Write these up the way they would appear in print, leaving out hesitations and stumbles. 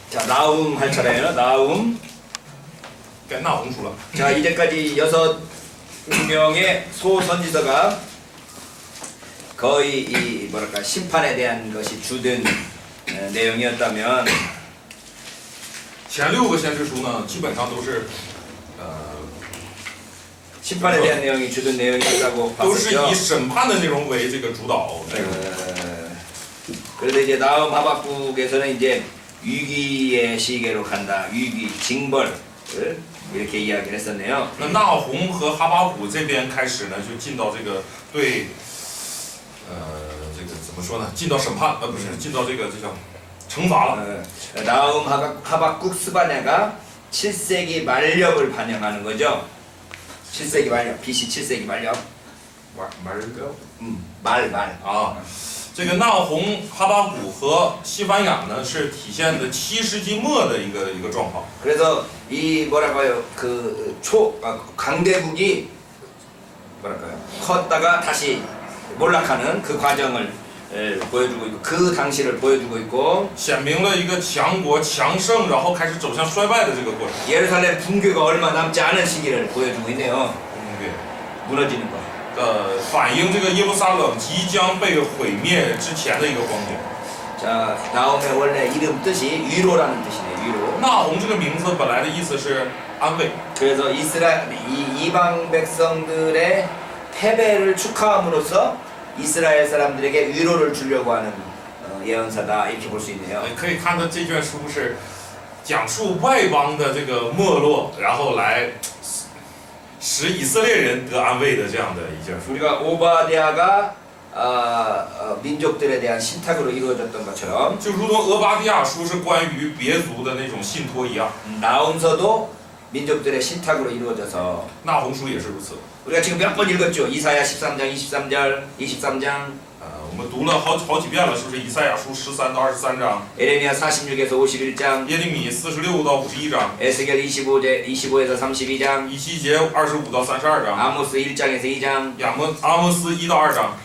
자, 나움 할 차례예요. 나움. 该纳红书了。 자, 이제까지 6명의 소선지서가 거의 이 뭐랄까 심판에 대한 것이 주된 내용이었다면 前6个先知书呢，基本上都是， 심판에 대한 내용이 주된 내용이었다고 都是 봤었죠. 以审判的内容为这个主导内容。 그래서 이제 나움 하박국에서는 이제 위기의 시계로 간다. 위기, 징벌을 이렇게 이야기를 했었네요. 那纳红和哈巴谷这边开始呢，就进到这个对，这个怎么说呢？进到审判，不是进到这个叫惩罚了。 나움 하박국 스바냐가 7세기 말력을 반영하는 거죠. 7세기 말력, BC 7세기 말력. 말요？ 말. 啊，这个纳红、哈巴谷和西番雅呢，是体现的7世纪末的一个状况。 그래서 이 뭐랄까요 강대국이 뭐랄까요 컸다가 다시 몰락하는 그 과정을 보여주고 있고 그 당시를 보여주고 있고 显明了一个强国强盛，然后开始走向衰败的这个过程。 예루살렘 붕괴가 얼마 남지 않은 시기를 보여주고 있네요. 对， 무너지는 거. 反映这个耶路撒冷即将被毁灭之前的一个光景。 자, 나옴의 원래 이름 뜻이 위로라는 뜻이네요. 위로. 纳红这个名字本来的意思是安慰， 그래서 이방 백성들의 패배를 축하함으로써 이스라엘 사람들에게 위로를 주려고 하는 예언사다 이렇게 볼 수 있네요. 可以看到这卷书是讲述外邦的这个没落，然后来使以色列人得安慰的这样的一卷书。 우리가 오바댜가 민족들에 대한 신탁으로 이루어졌던 것처럼 就如同俄巴底亚书是关于别族的那种信托一样， 나움서도 민족들의 신탁으로 이루어져서 纳红书也是如此。 우리가 지금 몇 번 읽었죠. 이사야 13장, 23절, 23장, 我们读了好几遍了，是不是？以赛亚书13到23章， 에레미야 46에서 51장, 耶利米46到51章， 에스겔 25에서 32장, 以西结25到32章， 아모스 1장에서 2장, 阿摩斯1到2章，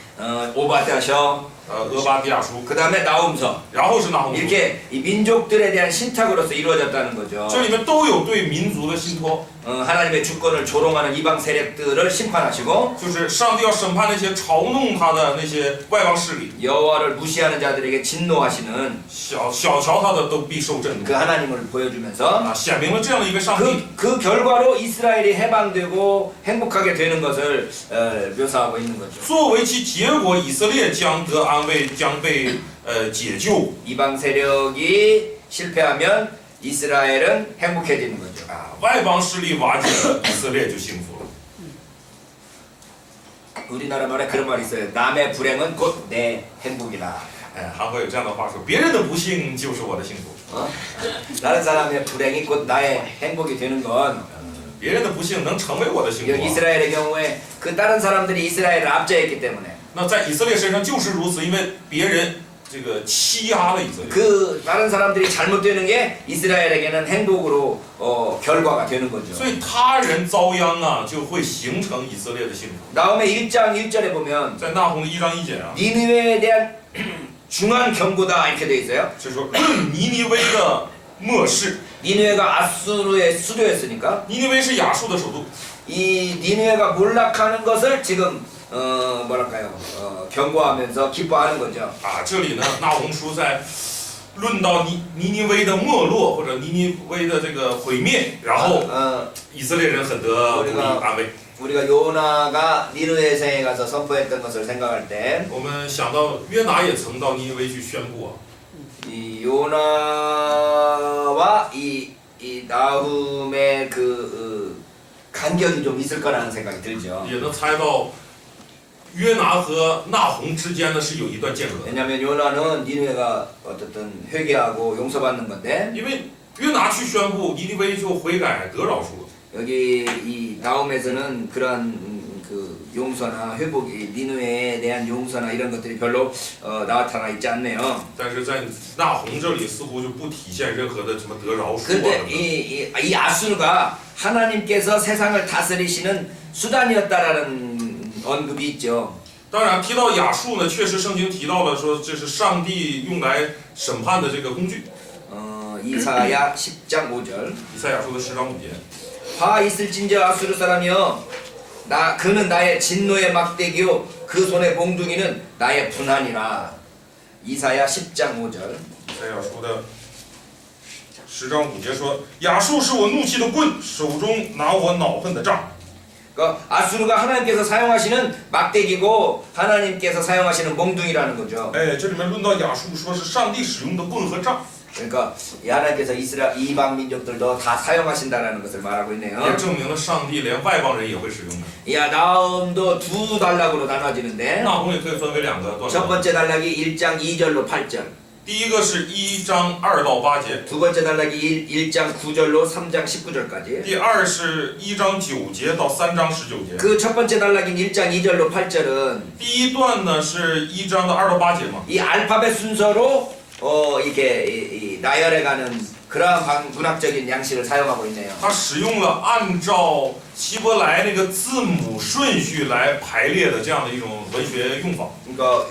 오바댜서, 俄巴底亚书， 그 다음에 나움서. 然后是纳红书。 이렇게 이 민족들에 대한 신탁으로서 이루어졌다는 거죠. 这里面都有对民族的信托， 하나님의 주권을 조롱하는 이방 세력들을 심판하시고 就是上帝要审判那些嘲弄他的那些外邦势力， 여호와를 무시하는 자들에게 진노하시는 小瞧他的都必受震怒 그 하나님을 보여주면서 啊，显明了这样的一个上帝。 그 결과로 이스라엘이 해방되고 행복하게 되는 것을 묘사하고 있는 거죠. 作为其结果，以色列将得安慰，将被解救。 이방 세력이 실패하면 이스라엘은 행복해지는 거죠. 外邦势力瓦解了，以色列就幸福了。 우리나라 말에 그런 말이 있어요. 남의 불행은 곧 내 행복이다. 哎，韩国有这样的话说：“别人的不幸就是我的幸福， 다른 사람의 불행이 곧 나의 행복이 되는 건 别人的不幸能成为我的幸福啊。 이스라엘의 경우에 그 다른 사람들이 이스라엘을 압제했기 때문에 那在以色列身上就是如此，因为别人这个欺压了以色列。 그 다른 사람들이 잘못되는 게 이스라엘에게는 행복으로 결과가 되는 거죠. 所以他人遭殃啊，就会形成以色列的幸福。 나홈의 1장 1절에 보면 在纳红的1章1节啊， 니느웨에 대한 중한 경고다 이렇게 돼 있어요. 就说论尼尼微的末世， 니느웨가 아수르의 수도였으니까 尼尼微是亚述的首都， 이 니느웨가 몰락하는 것을 지금 뭐랄까요 경고하면서 기뻐하는 거죠. 啊，这里呢，纳红书在论到尼尼微的没落或者尼尼微的这个毁灭，然后以色列人很得鼓励安慰。 우리가 요나가 니느웨성에 가서 선포했던 것을 생각할 때 我们想到约拿也曾到尼尼微去宣布啊， 이 요나와 이 나훔의 그 간격이 좀 있을 거라는 생각이 들죠. 也能猜到约拿和纳红之间呢是有一段间隔的， 왜냐하면 요나는 니느웨가 어쨌든 회개하고 용서받는 건데 因为约拿去宣布尼尼微就悔改得饶恕了。 여기 이 나홈에서는 그러한 그 용서나 회복이 니느웨에 대한 용서나 이런 것들이 별로 나타나 있지 않네요. 但是在纳红这里似乎就不体现任何的什么得饶恕啊 그런데 等等。 이 아수르가 하나님께서 세상을 다스리시는 수단이었다라는 언급이 있죠. 当然，提到亚述呢，确实圣经提到了说这是上帝用来审判的这个工具。 이사야 10장 5절. 以赛亚书的10章5节。 화 있을진저 아수르 사람이여 그는 나의 진노의 막대기요 그 손의 몽둥이는 나의 분한이라. 이사야 10장 5절. 以赛亚书的10章5节说：“亚述是我怒气的棍，手中拿我恼恨的杖。” 그 아수르가 하나님께서 사용하시는 막대기고 하나님께서 사용하시는 몽둥이라는 거죠. 哎，这里面论到亚述，说是上帝使用的棍和杖， 그러니까 이 하나님께서 이방 민족들도 다 사용하신다라는 것을 말하고 也 있네요. 证明了上帝连外邦人也会使用的。 야 나음도 두 단락으로 나눠지는데 那红也可以分为2个段 첫 落。 번째 단락이 1장 2절로 8절. 第一个是1章2到8节， 두 번째 단락이 1장 9절로 3장 19절까지. 第二是1章9节到3章19节。 그 첫 번째 단락인 1장 2절로 8절은 第一段呢是1章的2到8节嘛， 이 알파벳 순서로 이렇게 나열해가는 그러한 문학적인 양식을 사용하고 있네요. 它使用了按照希伯来那个字母顺序来排列的这样的一种文学用法。 그러니까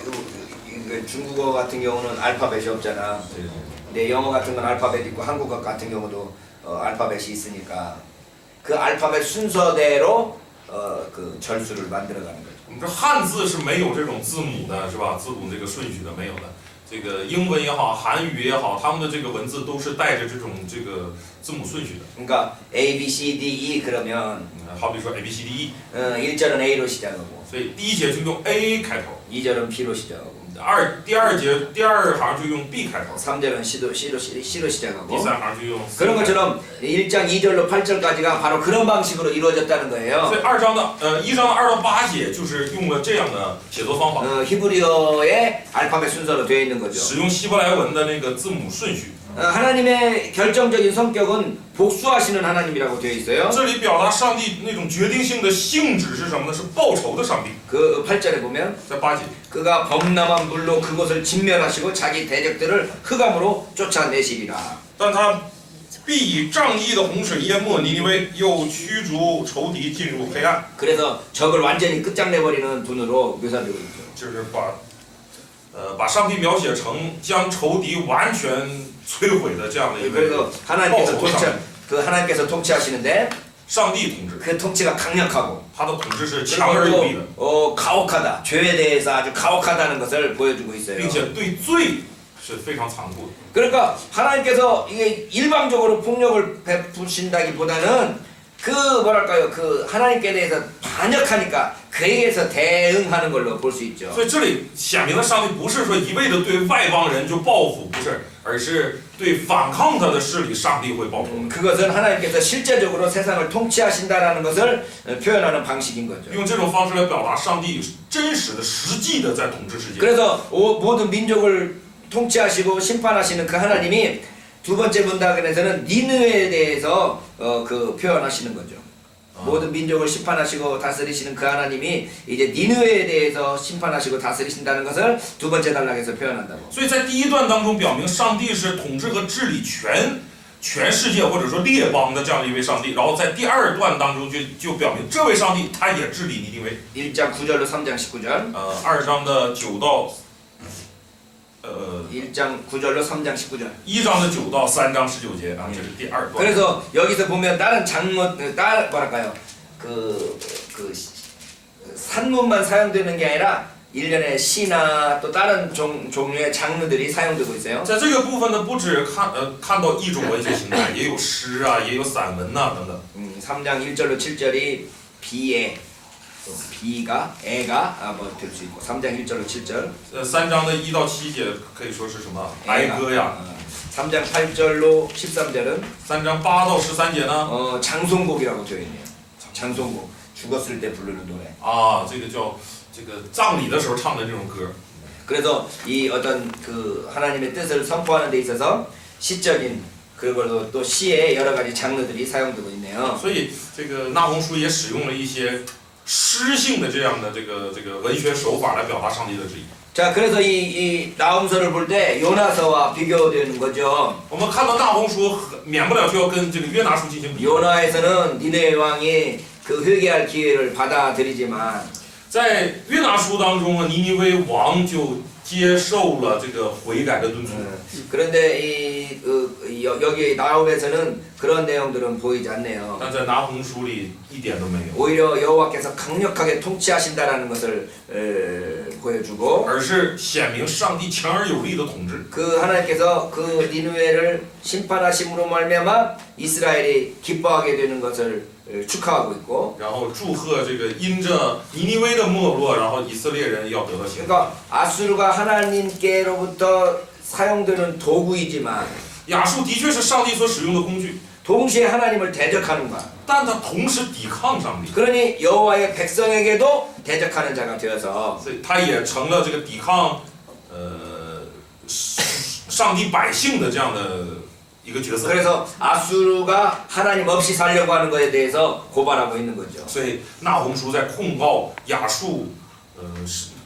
중국어 같은 경우는 알파벳이 없잖아. 근데 영어 같은 건 알파벳 있고 한국어 같은 경우도 알파벳이 있으니까 그 알파벳 순서대로 그 절수를 만들어가는 거죠. 我们这汉字是没有这种字母的，是吧？字母这个顺序的没有的。这个英文也好，韩语也好，他们的这个文字都是带着这种这个字母顺序的。 그러니까 A, B, C, D, E 그러면 好比说 A B C D E， 1절은 A로 시작하고 所以第一节就用 A 开头， 2절은 B로 시작하고 第二节第二行就用 B 开头， 3절은 C로 시작하고 第三行就用 C 그런 开头。 것처럼 1장 2절로 8절까지가 바로 그런 방식으로 이루어졌다는 거예요. 所以1章的2到8节就是用了这样的写作方法， 히브리어의 알파벳 순서로 되어 있는 거죠. 使用希伯来文的那个字母顺序。 하나님의 결정적인 성격은 복수하시는 하나님이라고 되어 있어요. 这里表达上帝那种决定性的性质是什么呢？是报仇的上帝。 그 8절에 보면 在8节， 그가 범람한 물로 그곳을 진멸하시고 자기 대적들을 흑암으로 쫓아내시리라. 但他必以仗义的洪水淹没尼尼微，又驱逐仇敌进入黑暗。 그래서 적을 완전히 끝장내버리는 분으로 묘사되고 있죠. 就是把上帝描写成将仇敌完全摧毁的这样的一个 그래서 하나님께서 통치하시는데 上帝统治， 그 통치가 강력하고 他的统治是强而有力的， 가혹하다. 죄에 대해서 아주 가혹하다는 것을 보여주고 있어요. 并且对罪是非常残酷的。 그러니까 하나님께서 이게 일방적으로 폭력을 베푸신다기보다는 그 뭐랄까요, 그 하나님께 대해서 반역하니까 그에게서 대응하는 걸로 볼 수 있죠. 所以这里显明了上帝不是说一味的对外邦人就报复，不是，而是对反抗他的势力，上帝会报复。 그것은 하나님께서 실제적으로 세상을 통치하신다라는 것을 표현하는 방식인 거죠. 用这种方式来表达上帝真实的、实际的在统治世界。 그래서 모든 민족을 통치하시고 심판하시는 그 하나님이 두 번째 문답에서는 니느웨에 대해서 그 표현하시는 거죠. 모든 민족을 심판하시고 다스리시는 그 하나님이 이제 니느웨에 대해서 심판하시고 다스리신다는 것을 두 번째 단락에서 표현한다고. 所以在第一段当中表明上帝是统治和治理全世界或者说列邦的这样的一位上帝，然后在第二段当中就表明这位上帝他也治理尼尼微。 1장 9절로 3장 19절. 2章的9到 1장 9절로 3장 19절. 1章的9到3章19节啊，这是第二段。 그래서 여기서 보면 다른 뭐랄까요? 그 산문만 사용되는 게 아니라 일련의 시나 또 다른 종류의 장르들이 사용되고 있어요. 在这个部分呢，不止看到一种文学形态，也有诗啊，也有散文呐、等等。 3장 1절로 7절이 비애, 또 비가, 애가 뭐 될 수 있고 3장 1절로 7절. 3章的1到7节可以说是什么哀歌呀。 3장 8절로 13절은 3章8到13节呢， 장송곡이라고 되어 있네요. 장송곡, 죽었을 때 부르는 노래. 啊，这个叫这个葬礼的时候唱的这种歌。 그래서 이 어떤 그 하나님의 뜻을 선포하는 데 있어서 시적인 그리고 또 시의 여러 가지 장르들이 사용되고 있네요. 所以这个那鸿书也使用了一些诗性的这样的这个文学手法来表达上帝的旨意。 자, 그래서 이 나홈서를 볼 때 요나서와 비교되는 거죠. 我们看到那鸿书，免不了就要跟这个约拿书进行比较。 요나에서는 니네 왕이 그 회개할 기회를 받아들이지만 在在约拿书当中啊，尼尼微王就接受了这个悔改的敦促。 그런데 여기 나홈에서는 그런 내용들은 보이지 않네요. 但在拿红书里一点都没有， 오히려 여호와께서 강력하게 통치하신다라는 것을 보여주고 而是显明上帝强而有力的统治。 그 하나님께서 그 니느웨를 심판하심으로 말미암아 이스라엘이 기뻐하게 되는 것을 축하하고 있고 然后祝贺这个因着尼尼微的没落，然后以色列人要得到刑罚。 그러니까 아수르가 하나님께로부터 사용되는 도구이지만 亚述的确是上帝所使用的工具， 동시에 하나님을 대적하는 것. 但他同时抵抗上帝， 그러니 여호와의 백성에게도 대적하는 자가 되어서 所以他也成了这个抵抗上帝百姓的这样的一个角色。 그래서 아수르가 하나님 없이 살려고 하는 것에 대해서 고발하고 있는 거죠. 所以那红书在控告亚述，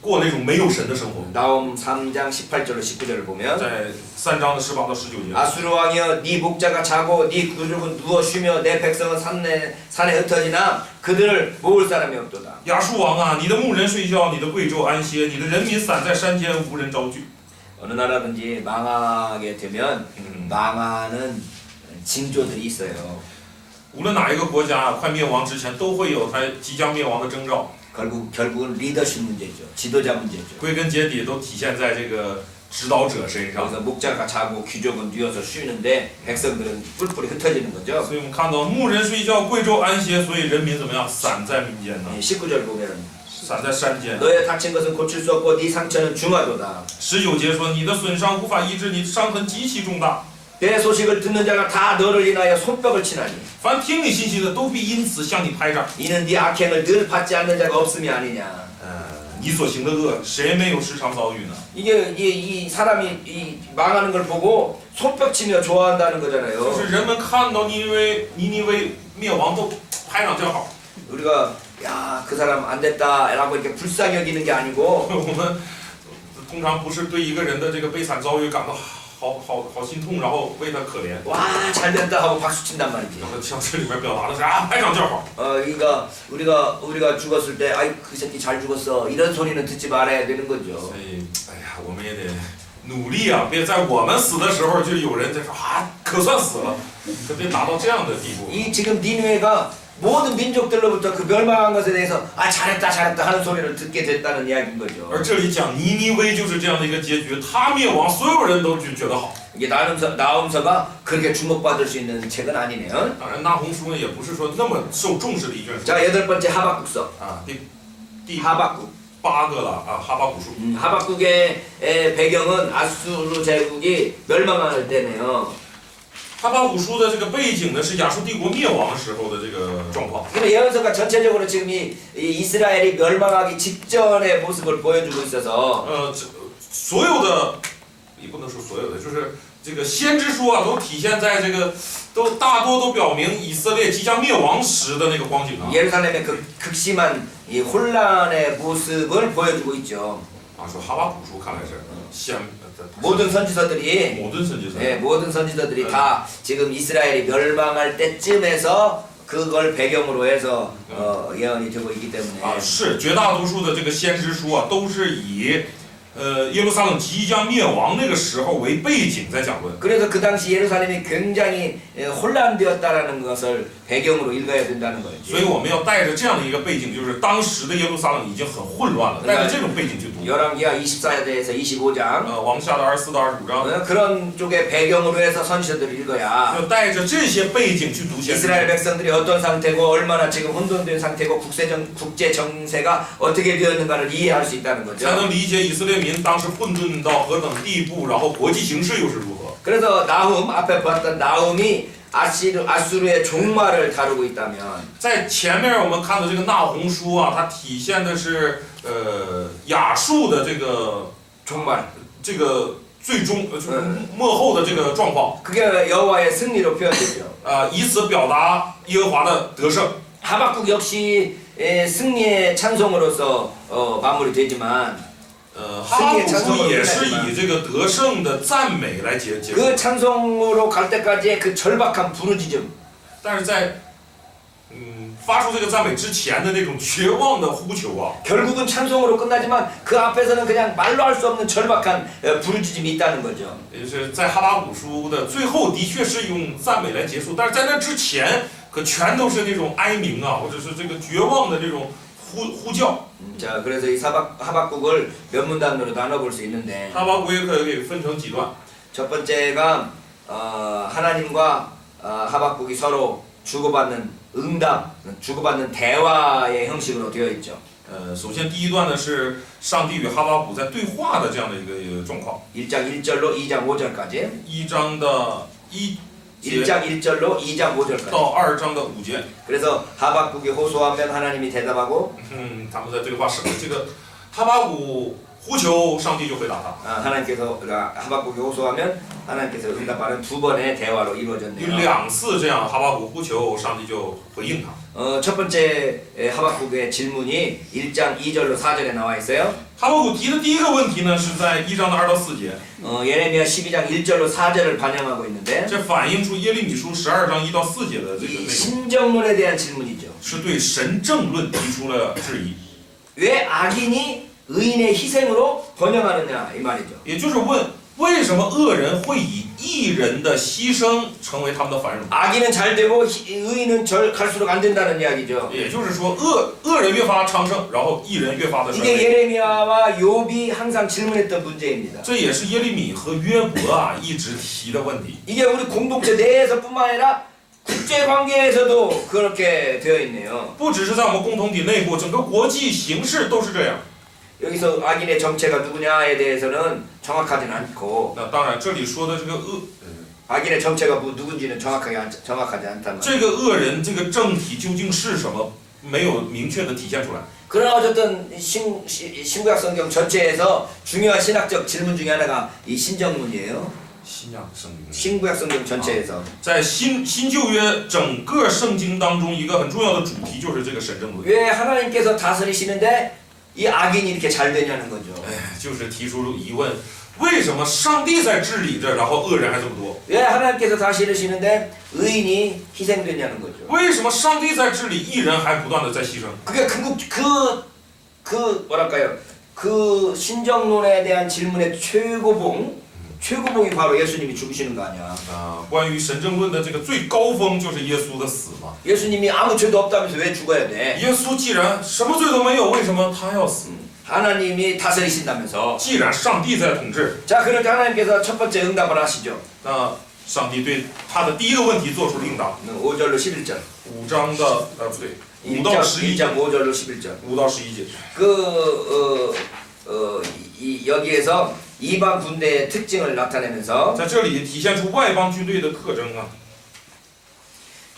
过那种没有神的生活。 나홈 3장 18절로 19절을 보면 在3章的18到19节。 아수르 왕이여 네 목자가 자고 네 구족은 누워 쉬며 내 백성은 산에 흩어지나 그들을 모을 사람이 없도다. 亚述王啊，你的牧人睡觉，你的贵胄安歇，你的人民散在山间，无人招聚。 어느 나라든지 망하게 되면 망하는 징조들이 있어요. 无论哪一个国家快灭亡之前，都会有它即将灭亡的征兆。 결국은 리더십 문제죠. 지도자 문제죠. 归根结底都体现在这个指导者身上。 그래서 목자가 자고 귀족은 누워서 쉬는데 백성들은 뿔뿔이 흩어지는 거죠. 所以我们看到牧人睡觉，贵胄安歇，所以人民怎么样？散在民间呢？ 19절 보면 散在山间。 너의 다친 것은 고칠 수 없고 네 상처는 중하도다. 19节说，你的损伤无法医治，你的伤痕极其重大。 내 소식을 듣는 자가 다 너를 인하여 손뼉을 치나니 凡听你信息的，都必因此向你拍掌。 이는 네 악행을 늘 받지 않는 자가 없음이 아니냐. 你所行的恶，谁没有时常遭遇呢？ 이게 이 사람이 이 망하는 걸 보고 손뼉치며 좋아한다는 就 거잖아요. 是人们看到尼尼微灭亡都拍掌叫好。 우리가 야 그 사람 안 됐다라고 이렇게 불쌍히 여기는 게 아니고 我们通常不是对一个人的这个悲惨遭遇感到好心痛，然后为他可怜。 와 잘 됐다 하고 박수 친단 말이지. 然后像这里面表达的是啊，拍掌叫好。 그러니까 우리가 죽었을 때 아이 그 새끼 잘 죽었어 이런 소리는 듣지 말아야 되는 거죠. 所以，哎呀，我们也得努力啊，别在我们死的时候就有人在说啊，可算死了，可别达到这样的地步。 이 지금 니느웨가 모든 민족들로부터 그 멸망한 것에 대해서 아 잘했다 하는 소리를 듣게 됐다는 이야기인 거죠. 而这里讲尼尼微就是这样的一个结局，他灭亡，所有人都觉得好。 이게 나훔서가 그렇게 주목받을 수 있는 책은 아니네요. 当然，那红书呢也不是说那么受重视的一卷书 자 8번째 하박국서. 啊。第 하박국. 8个了啊，哈巴古书。 하박국의 배경은 아수르 제국이 멸망할 때네요. 哈巴古书的这个背景呢是亚述帝国灭亡时候的这个状况。 근데 예언서가 전체적으로 지금 이 이스라엘이 멸망하기 직전의 모습을 보여주고 있어서 所有的也不能说所有的，就是这个先知书啊，都体现在这个大多都表明以色列即将灭亡时的那个光景啊。 예루살렘의 그 극심한 이 혼란의 모습을 보여주고 있죠. 啊，说哈巴古书看来是모든 선지서들이 모든 선지서들이 다 지금 이스라엘이 멸망할 때쯤에서 그걸 배경으로 해서 예언이 되고 있기 때문에 啊，是绝大多数的这个先知书啊，都是以耶路撒冷即将灭亡那个时候为背景在讲论。 그래서 그 당시 예루살렘이 굉장히 혼란되었다라는 것을 배경으로 읽어야 된다는 거죠. 所以我们要带着这样的一个背景，就是当时的耶路撒冷已经很混乱了，带着这种背景去读。 열왕기하 24절에서 25장 王下的24到25章， 그런 쪽의 배경으로 해서 선지서들을 읽어야 要带着这些背景去读先知。 이스라엘 백성들이 어떤 상태고 얼마나 지금 혼돈된 상태고 국제 정세가 어떻게 되었는가를 이해할 수 있다는 才 거죠. 能理解以色列民当时混沌到何等地步，然后国际形势又是如何。 그래서 나훔 앞에 봤던 나훔이 아수르의 종말을 다루고 있다면 在前面我们看的这个那红书啊，它体现的是亚述的这个 종말 这个最终就是幕后的这个状况， 그게 여호와의 승리로 표현되죠. 以此表达耶和华的得胜。 하박국 역시 승리의 찬송으로서 마무리되지만 哈巴古书也是以这个得胜的赞美来结束。 그 찬송으로 갈 때까지의 그 절박한 부르짖음 但是在发出这个赞美之前的那种绝望的呼求啊， 결국은 찬송으로 끝나지만 그 앞에서는 그냥 말로 할 수 없는 절박한 부르짖음이 있다는 거죠. 也就是在哈巴谷书的最后的确是用赞美来结束，但是在那之前可全都是那种哀鸣啊，或者是这个绝望的这种呼叫。 자, 그래서 이 하박국을 몇 문단으로 나눠볼 수 있는데 哈巴谷也可以分成几段。 첫 번째가 하나님과 하박국이 서로 주고받는 응답, 주고받는 대화의 형식으로 되어 있죠. 首先第一段呢是上帝与哈巴谷在对话的这样的一个状况。 1장 1절로 2장 5절까지. 1章的1 1장 1절로 2장 5절까지. 到2章的5节。 그래서 하박국이 호소하면 하나님이 대답하고 他们在对话什么？这个哈巴谷呼求，上帝就回答他。 하나님께서 하박국이 호소하면 하나님께서 응답하는 두 번의 대화로 有 이루어졌네요. 2次这样，哈巴谷呼求，上帝就回应他。 첫 번째 하박국의 질문이 1장 2절로 4절에 나와 있어요. 哈巴谷提的第一个问题呢，是在1章的2到4节， 예레미야 12장 1절로 4절을 반영하고 있는데 这反映出耶利米书12章1到4节的这个 이 内容， 신정론에 대한 질문이죠. 是对神政论提出了质疑， 왜 악인이 의인의 희생으로 번영하느냐 이 말이죠. 也就是问为什么恶人会以义人的牺牲成为他们的繁荣？ 악인은 잘 되고 의인은 갈수록 안 된다는 이야기죠. 也就是说，恶人越发昌盛，然后义人越发的衰 이게 微。 예레미야와 욥이 항상 질문했던 문제입니다. 这也是耶利米和约伯啊一直提的问题。 이게 우리 공동체 내에서뿐만 아니라 국제 관계에서도 그렇게 되어 있네요. 不只是在我们共同体内部，整个国际形势都是这样。 여기서 악인의 정체가 누구냐에 대해서는 정확하진 않고 那当然，这里说的这个恶， 악인의 정체가 누군지는 정확하지 않단 말이에요. 这个恶人这个政体究竟是什么，没有明确的体现出来。 그러나 어쨌든 신구약 성경 전체에서 중요한 신학적 질문 중에 하나가 이 신정문이에요. 新约圣经， 신구약 성경 전체에서 在新旧约整个圣经当中，一个很重要的主题就是这个神政论。 왜 하나님께서 다스리시는데 이 악인이 이렇게 잘 되냐는 거죠. 哎，就是提出疑问：为什么上帝在治理着，然后恶人还这么多？ 왜 하나님께서 다스리시는데 의인이 희생되냐는 거죠. 为什么上帝在治理，义人还不断的在牺牲？ 그게 뭐랄까요? 그 신정론에 대한 질문의 최고봉이 바로 예수님이 죽으시는 거 아니야. 关于神政论的这个最高峰就是耶稣的死嘛。 예수님이 아무 죄도 없다면서 왜 죽어야 돼? 耶稣既然什么罪都没有，为什么他要死？ 하나님이 다스리신다면서. 既然上帝在统治， 자, 그럴 때 하나님께서 첫 번째 응답을 하시죠. 那上帝对他的第一个问题做出了应答。 5절로 11절. 5章的不对，5到11节， 1장 5절로 11절. 5到11节。 여기에서 이방 군대의 특징을 나타내면서 在这里体现出外邦军队的特征啊。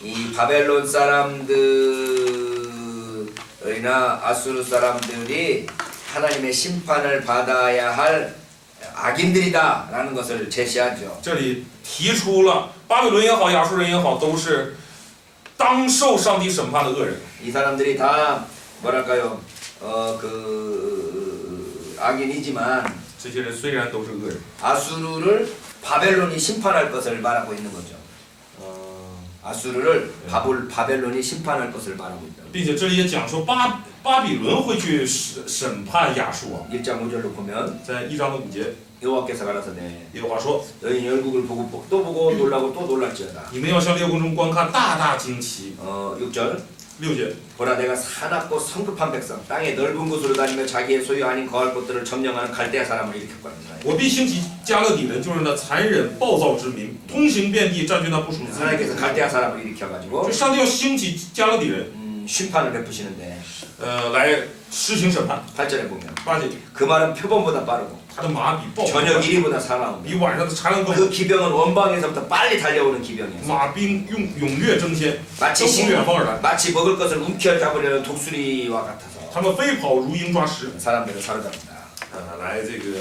이 바벨론 사람들이나 아수르 사람들이 하나님의 심판을 받아야 할 악인들이다라는 것을 제시하죠. 这里提出了巴比伦也好，亚述人也好，都是当受上帝审判的恶人。 이 사람들이 다 뭐랄까요? 악인이지만 这些人虽然都是恶人， 아수르를 바벨론이 심판할 것을 말하고 있는 거죠. 아수르를 바벨론이 심판할 것을 말하고 있다. 并且这里也讲说巴比伦会去审判亚述啊。 1장 5절로 보면 在1章的5节， 여호와께서 가라사대 耶和华说 너희 열국을 보고 또 보고 놀라고 또 놀랄지어다. ：“你们要向列国中观看，大大惊奇。 6절 6节， 보라 내가 사납고 성급한 백성 땅의 넓은 곳으로 다니며 자기의 소유 아닌 거할 곳들을 점령하는 갈대아 사람을 일으켰거든요. 我必兴起加勒底人，就是那残忍暴躁之民，通行遍地，占据那不属自己。 하나님께서 갈대아 사람을 일으켜가지고 就上帝要兴起加勒底人， 심판을 베푸시는데 来施行审判。 8절에 보면 8节， 그 말은 표범보다 빠르고 他的马比豹 저녁 1위보다 사나우며 比晚上的豺狼更 그 기병은 원방에서부터 빨리 달려오는 기병이었어요. 马兵踊跃争先， 마치 都从远方而来， 마치 먹을 것을 움켜잡으려는 독수리와 같아서 他们飞跑如鹰抓食， 사람들을 사로잡는다. 来这个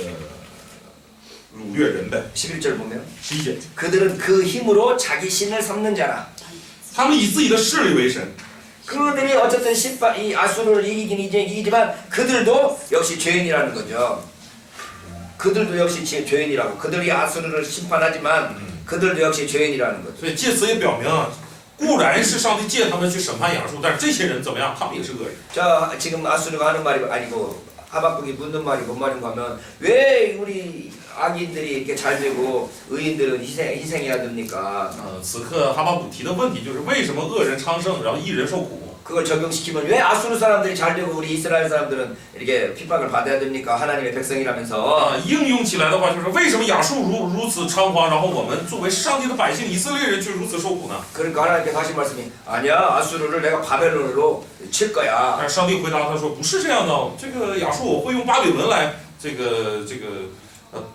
掳掠人呗。 11절 보면 11节， 그들은 그 힘으로 자기 신을 삼는 자라. 他们以自己的势力为神。 그들이 어쨌든 이 아수르를 이기긴 이기지만 그들도 역시 죄인이라는 거죠. 그들도 역시 죄인이라고. 그들이 아수르를 심판하지만 그들도 역시 죄인이라는 거죠. 所以借此也表明啊，固然是上帝借他们去审判亚述，但是这些人怎么样？他们也是恶人。 자, 지금 아수르가 하는 말이 아니고 하박국이 묻는 말이 뭔 말인가 하면 왜 우리 악인들이 이렇게 잘 되고 의인들은 희생해야 됩니까? 此刻哈巴谷提的问题就是为什么恶人昌盛，然后义人受苦？ 그걸 적용시키면 왜 아수르 사람들이 잘 되고 우리 이스라엘 사람들은 이렇게 핍박을 받아야 됩니까? 하나님의 백성이라면서. 应用起来的话，就是为什么亚述如此猖狂，然后我们作为上帝的百姓以色列人却如此受苦呢？ 그러니까 하나님께서 하신 말씀이 아니야 아수르를 내가 바벨론으로 칠 거야. 但是上帝回答他说不是这样的，这个亚述我会用巴比伦来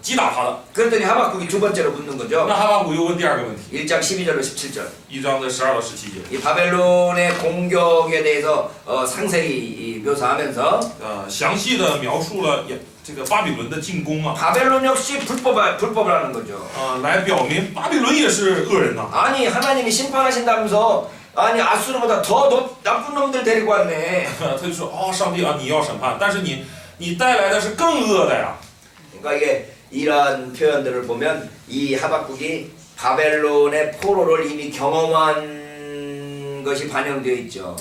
击打他的。 그랬더니 하박국이 두 번째로 묻는 거죠. 那哈巴谷又问第二个问题， 1장 12절로 17절. 1장的12到17节， 이 바벨론의 공격에 대해서 상세히 묘사하면서 详细的描述了这个巴比伦的进攻啊， 바벨론 역시 불법을 하는 거죠. 来表明巴比伦也是恶人呐。 아니 하나님이 심판하신다면서 아니 아수르보다 더 나쁜 놈들 데리고 왔네. 他就说哦，上帝啊，你要审判，但是你带来的是更恶的呀。 그러니까 이게 이러한 표현들을 보면 이 하박국이 바벨론의 포로를 이미 경험한 것이 반영되어 있죠.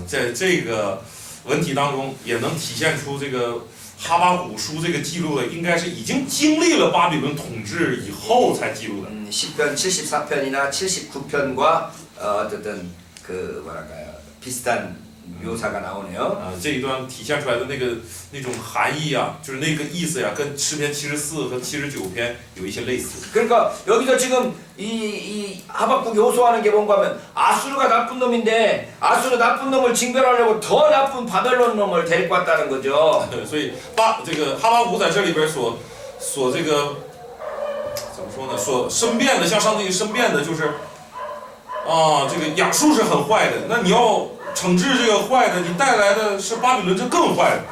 在这个文体当中也能体现出这个哈巴谷书这个记录的，应该是已经经历了巴比伦统治以后才记录的。 10편 74편이나 79편과 어쨌든 그 뭐랄까요 비슷한 묘사가 나오네요. 这一段体现出来的那种含义啊，就是那个意思呀，跟诗篇74和79篇有一些类似。 그러니까 여기서 지금 이 하박국이 호소하는 게 뭔가 하면 아수르가 나쁜 놈인데 아수르 나쁜 놈을 징별하려고 더 나쁜 바벨론 놈을 데리고 왔다는 거죠. 所以这个哈巴谷在这里边所这个怎么说呢？所申辩的，向上帝申辩的就是这个亚述是很坏的，那你要惩治这个坏的，你带来的是巴比伦，这更坏了。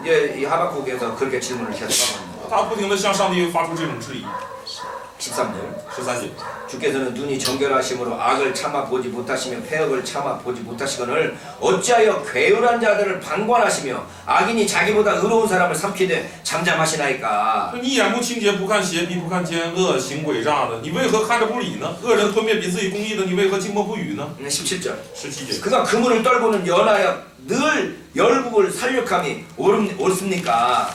이제 이 하박국에서 그렇게 질문을 계속하고 있는 거예요. 他不停的向上帝发出这种质疑。 13절. 13节， 주께서는 눈이 정결하심으로 악을 참아 보지 못하시며 패역을 참아 보지 못하시거늘 어찌하여 괴울한 자들을 방관하시며 악인이 자기보다 의로운 사람을 삼키되 잠잠하시나이까. 你眼目清洁，不看邪僻，不看奸恶，行诡诈的，你为何看着不理呢？恶人吞灭比自己公义的，你为何静默不语呢？ 17절. 17节， 그가 그물을 떨고는 연하여 늘 열국을 살육함이 옳습니까?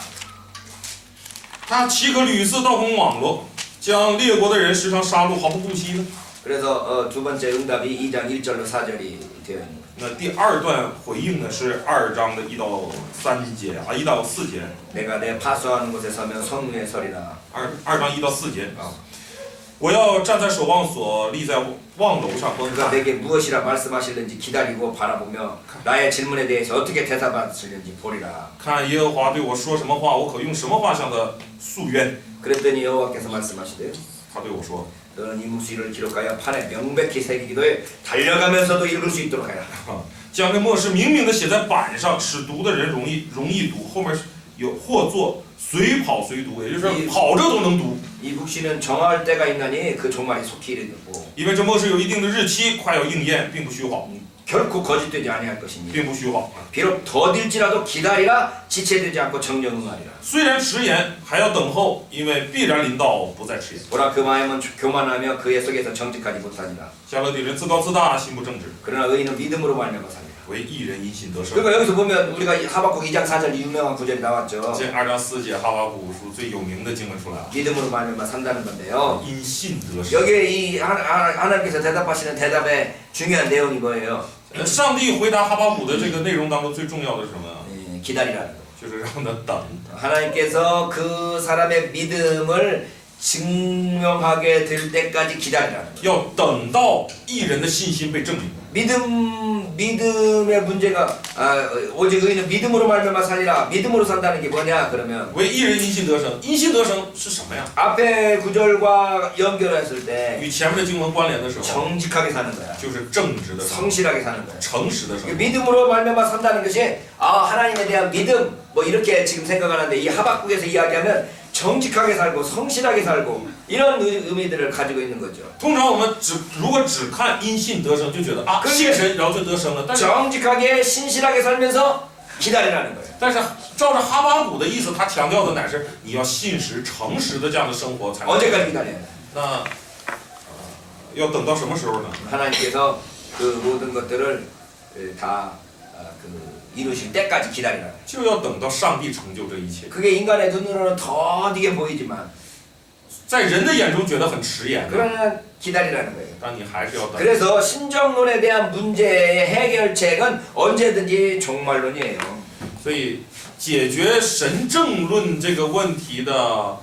他岂可屡次盗红网罗，将列国的人时常杀戮，毫不顾惜呢？ 그래서 두 번째 응답이 2장 1절로 4절이 되어 있는 거예요. 那第二段回应呢是2章的1到3节啊，1到4节。 내가 내 파수하는 곳에 서면 성문에 서리라. 2章1到4节啊，我要站在守望所，立在望楼上观 그가 看。 내게 무엇이라 말씀하실는지 기다리고 바라보며 나의 질문에 대해서 어떻게 대답하실는지 보리라. 看耶和华对我说什么话，我可用什么话向他诉冤。 그랬더니 여호와께서 말씀하시되 他对我说 너는 이 묵시를 기록하여 판에 명백히 새기기도 해 달려가면서도 읽을 수 있도록 해라. 将这末世明明的写在板上，使读的人容易读。后面有或作随跑随读，也就是说跑着都能读。 이 묵시는 정할 때가 있나니 그 종말이 속히 이르고 因为这末世有一定的日期，快要应验，并不虚谎， 결코 거짓되지 아니할 것이니 并不虚谎。 비록 더딜지라도 기다리라 지체되지 않고 정령 응하리라. 虽然迟延，还要等候，因为必然临到，不再迟延。 보라 그 마음은 교만하며 그의 속에서 정직하지 못하니라. 加勒底人自高自大，心不正直， 그러나 의인은 믿음으로 말미암아 살리라. 为义人因信得生。 그러니까 여기서 보면 우리가 하박국 2장 4절 유명한 구절이 나왔죠. 这2章4节哈巴谷书最有名的经文出来了， 믿음으로 말미암아 산다는 건데요. 因信得生。 여기에 이 하나님께서 대답하시는 대답의 중요한 내용이 뭐예요? 上帝回答哈巴谷的这个内容当中最重要的是什么？ 기다리라는 거. 就是让他等。 하나님께서 그 사람의 믿음을 증명하게 될 때까지 기다리라는 거. 要等到义人的信心被证明。 믿음의 문제가 오직 의인은 믿음으로 말미암아 살리라. 믿음으로 산다는 게 뭐냐? 그러면 为义人因信得生，因信得生是什么呀？ 앞에 구절과 연결했을 때 与前面的经文关联的时候， 정직하게 사는 거야. 就是正直的生， 성실하게 사는 거야. 诚实的生。 믿음으로 말미암아 산다는 것이 하나님에 대한 믿음 뭐 이렇게 지금 생각하는데 이 하박국에서 이야기하면 정직하게 살고 성실하게 살고 이런 의미들을 가지고 있는 거죠. 通常我们如果只看因信得生，就觉得信神然后就得生了。但是 정직하게 신실하게 살면서 기다리라는 거예요. 但是照着哈巴谷的意思，他强调的乃是你要信实、诚实的这样的生活才能。 언제까지 기다려야 돼? 那要等到什么时候呢？ 하나님께서 그 모든 것들을 다 이루실 때까지 기다리라. 就要等到上帝成就这一切。 그게 인간의 눈으로는 더디게 보이지만 在人的眼中觉得很迟延， 그러나 기다리라는 거예요. 但你还是要等。 그래서 신정론에 대한 문제의 해결책은 언제든지 종말론이에요. 所以解决神正论这个问题的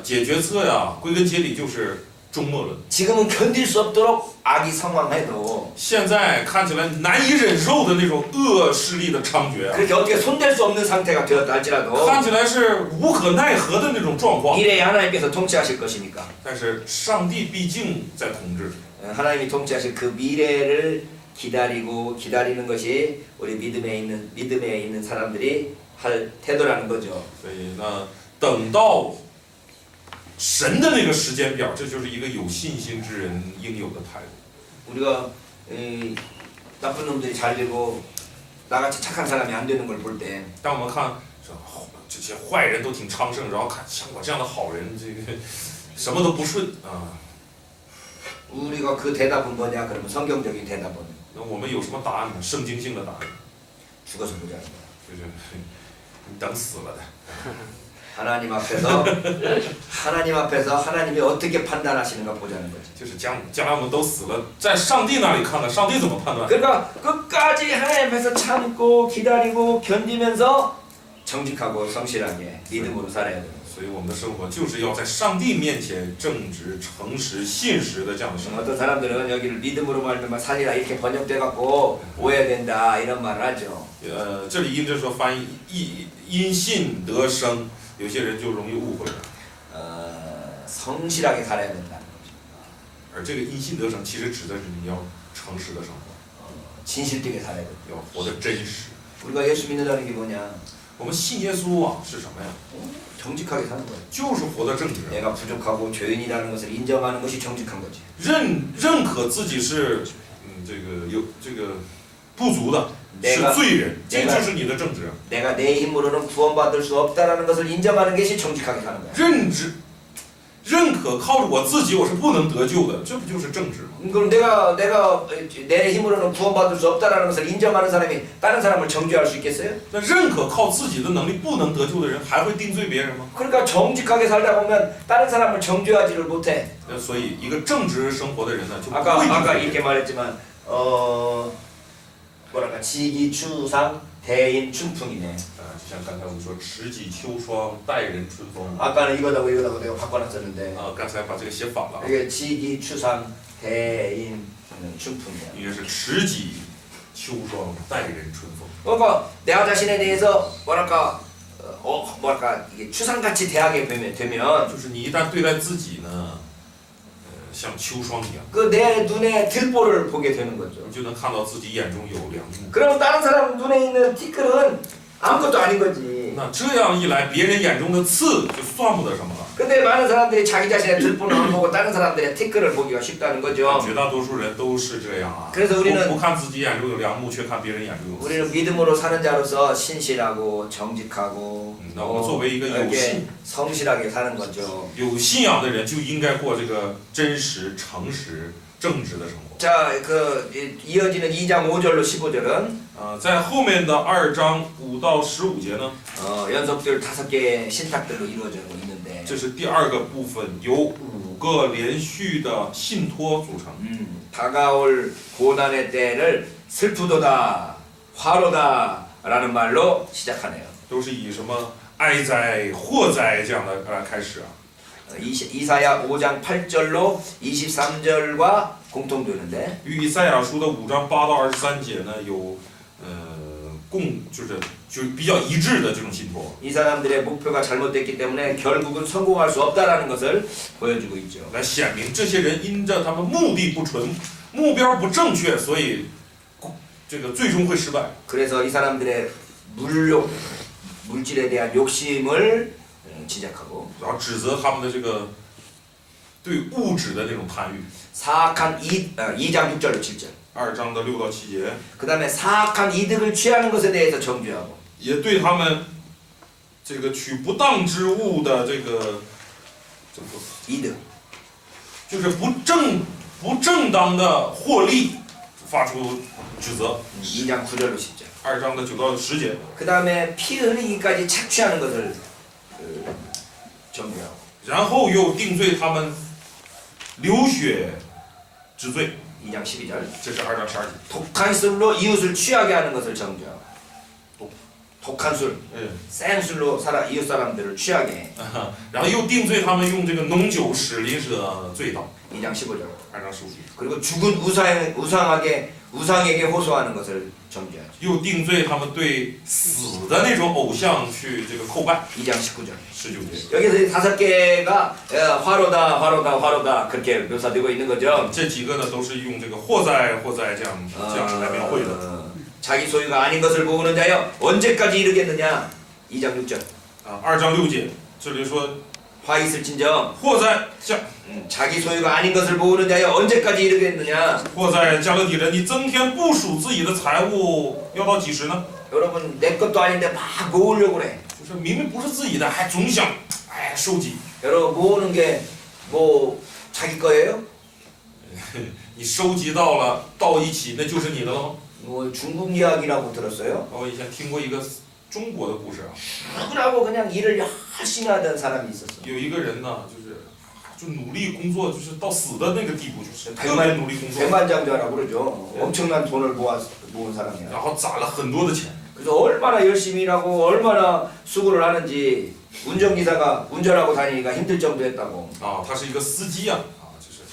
解决策呀，归根结底就是终末论。 지금은 견딜 수 없도록 악이 성황해도 现在看起来难以忍受的那种恶势力的猖獗啊， 그렇게 어떻게 손댈 수 없는 상태가 되었다 할지라도 看起来是无可奈何的那种状况。 미래에 하나님께서 통치하실 것이니까 但是上帝毕竟在统治， 하나님이 통치하실 그 미래를 기다리는 것이 우리 믿음에 있는 사람들이 할 태도라는 거죠. 所以呢，等到神的那个时间表，这就是一个有信心之人应有的态度。 우리가 나쁜 놈들이 잘 되고 나같이 착한 사람이 안 되는 걸 볼 때 当我们看这些坏人都挺昌盛，然后看像我这样的好人，这个什么都不顺啊， 우리가 그 대답은 뭐냐? 그러면 성경적인 대답은 那我们有什么答案呢？圣经性的答案， 죽어서 보자는 거야. 就是你等死了的。 하나님 앞에서 하나님이 어떻게 판단하시는가 보자는 거지. 就是将来我们都死了，在上帝那里看呢，上帝怎么判断？ 그러니까 끝까지 하나님 앞에서 참고 기다리고 견디면서 정직하고 성실하게 믿음으로 살아야 돼요. 所以我们的生活就是要在上帝面前正直、诚实、信实的这样的生活。 어떤 사람들은 여기를 믿음으로 말미암아 살리라 이렇게 번역돼 갖고 오해된다 이런 말을 하죠. 这里因着说翻译因信得生，有些人就容易误会了。 성실하게 살아야 된다는 거죠. 而这个因信得生，其实指的是你要诚实的生活， 진실되게 살아야 돼. 要活得真实。 우리가 예수 믿는다는 게 뭐냐? 我们信耶稣啊，是什么呀？ 정직하게 사는 거예요. 就是活得正直， 내가 부족하고 죄인이라는 것을 인정하는 것이 정직한 거지. 认可自己是这个有这个不足的， 내가 是罪人，这就是你的正直。 내가 내 힘으로는 구원받을 수 없다라는 것을 인정하는 것이 정직하게 사는 거야. 认可靠着我自己我是不能得救的，这不就是正直吗？ 그럼 내가 내 힘으로는 구원받을 수 없다라는 것을 인정하는 사람이 다른 사람을 정죄할 수 있겠어요? 那认可靠自己的能力不能得救的人，还会定罪别人吗？ 그러니까 정직하게 살다 보면 다른 사람을 정죄하지를 못해. 那所以一个正直生活的人呢，就不会 아까 定 아까 罪别 이렇게 人。 말했지만 뭐랄까 지기추상 대인춘풍이네. 就像刚才我们说，持己秋霜，待人春风。 아까는 이거다고 내가 바꿔놨었는데 刚才把这个写反了， 이게 지기추상 대인춘풍이야. 应该是持己秋霜，待人春风。 그러니까 내가 자신에 대해서 뭐랄까 이게 추상같이 대하게 되면 就是你一旦对待自己呢，像秋霜一样， 그 내 눈에 들보를 보게 되는 거죠. 你就能看到自己眼中有良木。 그럼 다른 사람 눈에 있는 티끌은 아무것도 아닌 거지. 那这样一来，别人眼中的刺就算不得什么了。 근데 많은 사람들이 자기 자신의 들보는 안 보고 다른 사람들의 티끌을 보기가 쉽다는 거죠. 绝大多数人都是这样啊， 그래서 우리는 不看自己眼中有良木，却看别人眼中有刺。 우리는 믿음으로 사는 자로서 신실하고 정직하고 那我们作为一个有 이렇게 信 성실하게 사는 거죠. 有信仰的人，就应该过这个真实、诚实、正直的生活。 자, 그 이어지는 2장 5절로 15절은 在后面的2章5到15节呢， 연속들 5개의 신탁들로 이루어지고 있는데 这是第二个部分，由5个连续的信托组成。 다가올 고난의 때를 슬프도다, 화로다라는 말로 시작하네요. 都是以什么哀哉、祸哉这样的开始啊。 이사야 5장 8절로 23절과 공통되는데 与以赛亚书的5章8到23节呢，有就是比较一致的这种信托， 이 사람들의 목표가 잘못됐기 때문에 결국은 성공할 수 없다라는 것을 보여주고 있죠. 来显明这些人因着他们目的不纯、目标不正确，所以这个最终会失败。 그래서 이 사람들의 물질에 대한 욕심을 지적하고 然后指责他们的这个对物质的那种贪欲。 사악한 2장 6절로 7절. 2章的6到7节， 그 다음에 사악한 이득을 취하는 것에 대해서 정죄하고 也对他们这个取不当之物的这个怎么说， 이득. 就是不正当的获利发出指责。 2장 9절로 10절. 2章的9到10节， 그 다음에 피 흘리기까지 착취하는 것을 정죄하고. 然后又定罪他们流血之罪， 2장 12절. 这是2章12节。 독한 술로 이웃을 취하게 하는 것을 정죄하고. 독한 술, 嗯， 센 술로 이웃 사람들을 취하게 해. 然后又定罪他们用这个浓酒使邻舍醉倒， 2장 15절. 2章15节。 그리고 죽은 우상에게 호소하는 것을 정죄하죠. 又定罪他们对死的那种偶像去这个叩拜， 2장 19절. 19节。 여기서 이 5개가 화로다 그렇게 묘사되고 있는 거죠. 这几个呢都是用这个祸灾这样来描绘的。 자기 소유가 아닌 것을 모으는 자여 언제까지 이르겠느냐. 2장 6절. 啊，2章6节，这里说 화 있을진저 祸灾加 자기 소유가 아닌 것을 모으는 자여 언제까지 이르겠느냐. 祸灾加勒底人，你增添部属自己的财物，要到几时呢？ 여러분 내 것도 아닌데 막 모으려고 그래. 就是明明不是自己的，还总想哎收集。 여러분 모으는 게 뭐 자기 거예요? 你收集到了到一起，那就是你的了吗？ 뭐 중국 이야기라고 들었어요? 我以前听过一个中国的故事啊， 누구라고 그냥 일을 열심히 하던 사람이 있었어. 有一个人呢，就努力工作，就是到死的那个地步，就是特 백만 别努力工作， 백만장자라고 그러죠. 엄청난 돈을 모은 사람이야. 然后攒了很多的钱。 그래서 얼마나 열심히 일하고 얼마나 수고를 하는지 운전기사가 운전하고 다니기가 힘들 정도였다고. 啊，他是一个司机啊，就是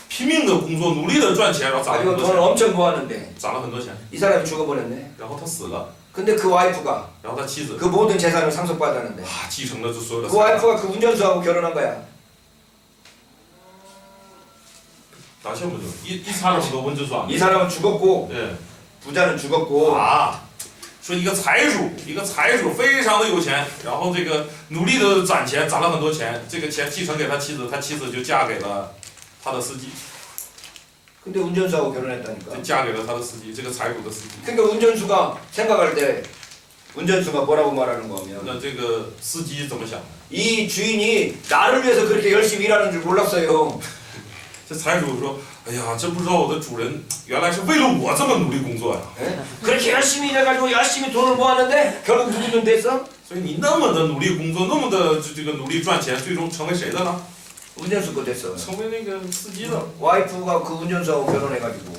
拼命的工作，努力的赚钱，然后攒了 가지고 很多 돈을 钱， 엄청 모았는데 攒了很多钱， 이 사람이 죽어버렸네. 然后他死了， 근데 그 와이프가 然后他妻子 그 모든 재산을 상속받았는데 啊继承了这所有的 그 财产。 와이프가 그 운전수하고 결혼한 거야. 打笑不就一差这么多文字算 이 사람은 죽었고 对 부자는 죽었고 啊，说一个财主非常的有钱，然后这个努力的攒钱，攒了很多钱，这个钱继承给他妻子，他妻子就嫁给了他的司机， 근데 운전수하고 결혼했다니까. 就嫁给了他的司机，这个财主的司机。 그러니까 운전수가 생각할 때 운전수가 뭐라고 말하는 거면 那这个司机怎么想的？ 이 주인이 나를 위해서 그렇게 열심히 일하는 줄 몰랐어요. 这财主说：“哎呀，真不知道我的主人原来是为了我这么努力工作呀！ 그렇게 열심히 일해가지고 열심히 돈을 모았는데 결국 누구 돈 됐어? 所以你那么的努力工作，那么的这个努力赚钱，最终成为谁的呢？ 운전수 거 됐어. 成为那个司机的。 와이프가 그 운전수하고 결혼해가지고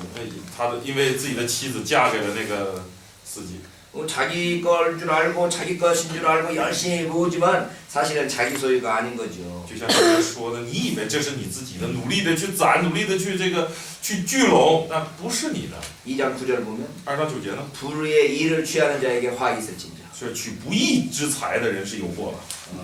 他的因为自己的妻子嫁给了那个司机， 자기 걸 줄 알고 자기 것인 줄 알고 열심히 모으지만 사실은 자기 소유가 아닌 거죠. 就像刚才说的，你以为这是你自己的，努力的去攒，努力的去这个去聚拢，但不是你的。 2장 9절 보면 2章9节呢， 불의의 일을 취하는 자에게 화 있을진저. 是取不义之财的人是有祸了。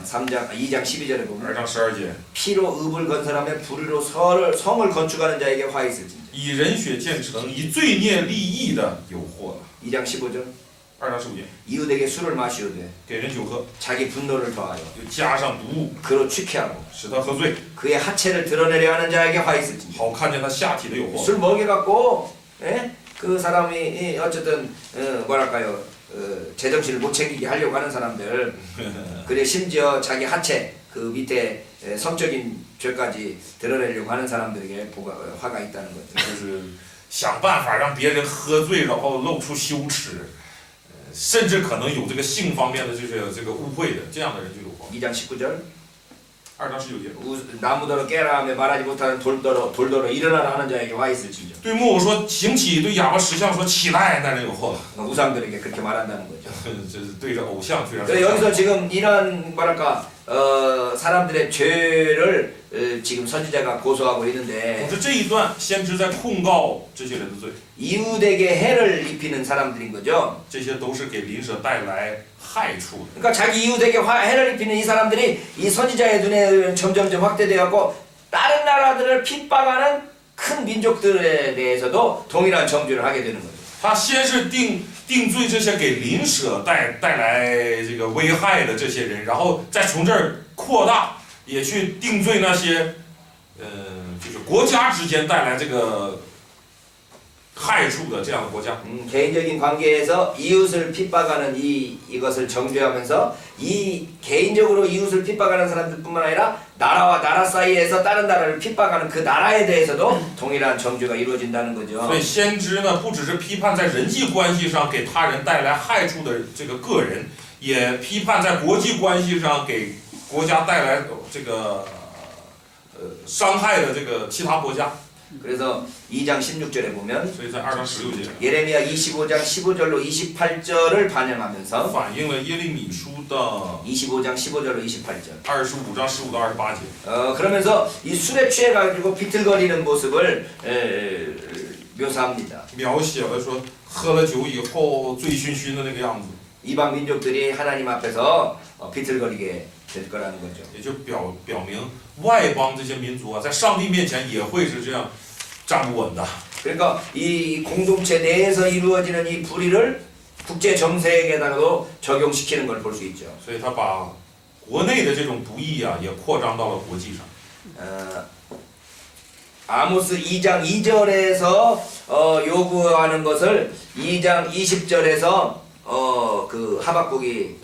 2장 12절에 2 보면 章12节， 피로 읍을 건설하며 불의로 성을 건축하는 자에게 화 있을진저. 以人血建城，以罪孽立义的有祸了。 2장 15절 2章15节， 이웃에게 술을 마시오되 给人酒喝， 자기 분노를 더하여 又加上毒物， 그로 취케하고 使他喝醉， 그의 하체를 드러내려 하는 자에게 화 있을진저. 好看见他下体的有祸。 술 먹여갖고 그 사람이 어쨌든 뭐랄까요 제정신을 못 챙기게 하려고 하는 사람들 그래 심지어 자기 하체 그 밑에 성적인 죄까지 드러내려고 하는 사람들에게 화가 있다는 거죠. 就是想办法让别人喝醉，然后露出羞耻，甚至可能有这个性方面的这个污秽的，这样的人就有祸。 2장 19절 2章19节， 나무더러 깨라 하며 말하지 못하는 돌더러 일어나라 하는 자에게 화 있을진저. 对木偶说行起，对哑巴石像说起来，那人有祸。 우상들에게 그렇게 말한다는 거죠. 这是对着偶像去让。 그래서 여기서 지금 이런 뭐랄까 사람들의 죄를 지금 선지자가 고소하고 있는데 总之这一段先知在控告这些人的罪， 이웃에게 해를 입히는 사람들인 거죠. 这些都是给邻舍带来害处的。 그러니까 자기 이웃에게 해를 입히는 이 사람들이 이 선지자의 눈에 점점점 확대되었고 다른 나라들을 핍박하는 큰 민족들에 대해서도 동일한 정죄를 하게 되는 거죠. 他先是定罪这些给邻舍带来这个危害的这些人，然后再从这儿扩大，也去定罪那些，就是国家之间带来这个害处的这样的国家。 개인적인 관계에서 이웃을 핍박하는 이것을 정죄하면서 이 개인적으로 이웃을 핍박하는 사람들뿐만 아니라 나라와 나라 사이에서 다른 나라를 핍박하는 그 나라에 대해서도 동일한 정죄가 이루어진다는 거죠. 所以先知呢，不只是批判在人际关系上给他人带来害处的这个个人，也批判在国际关系上给国家带来这个伤害的这个其他国家。 그래서 2장 16절에 보면 所以在2章16节 예레미야 25장 15절로 28절을 반영하면서 反映了耶利米书的 25장 15절로 28절 25章15到28节。 그러면서 이 술에 취해가지고 비틀거리는 모습을 묘사합니다. 描写了说喝了酒以后醉醺醺的那个样子， 이방 민족들이 하나님 앞에서 비틀거리게 될 거라는 거죠. 也就表明外邦这些民族啊，在上帝面前也会是这样站不稳的。 그러니까 이 공동체 내에서 이루어지는 이 불의를 국제 정세에다가도 적용시키는 걸 볼 수 있죠. 所以他把国内的这种不义啊，也扩张到了国际上。 아모스 2장 2절에서 요구하는 것을 2장 20절에서 그 하박국이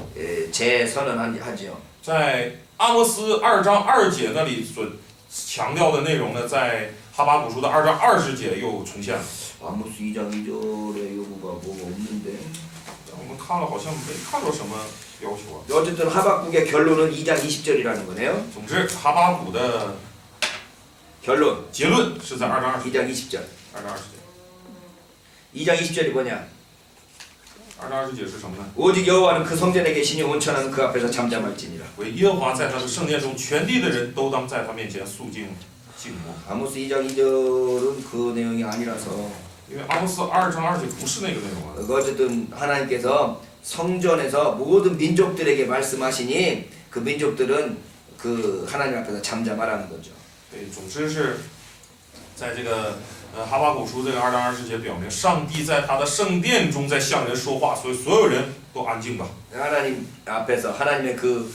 재선언하죠. 在阿摩斯2章2节那里所强调的内容呢，在哈巴谷书的2章20节又重现了。 아모스 2장 2절에 요구가 뭐가 없는데. 我们看了好像没看到什么要求啊。 어쨌든 하박국의 결론은 2장 20절이라는 거네요. 总之，哈巴谷的 결론 结论是在2章20 2장 20절. 2章20节。 2장 20절이 뭐냐? 2章20节是什么呢？ 오직 여호와는 그 성전에 계시니 온천한 그 앞에서 잠잠할지니라. 为耶和华在他的圣殿中，全地的人都当在他面前肃静静默。 아모스 2장 2절은 그 내용이 아니라서 因为阿摩斯2章2节不是那个内容啊。 어쨌든 하나님께서 성전에서 모든 민족들에게 말씀하시니 그 민족들은 그 하나님 앞에서 잠잠하라는 거죠. 对，总之是在这个哈巴谷书这个2章20节表明，上帝在他的圣殿中在向人说话，所以所有人都安静吧。 하나님 앞에서 하나님의 그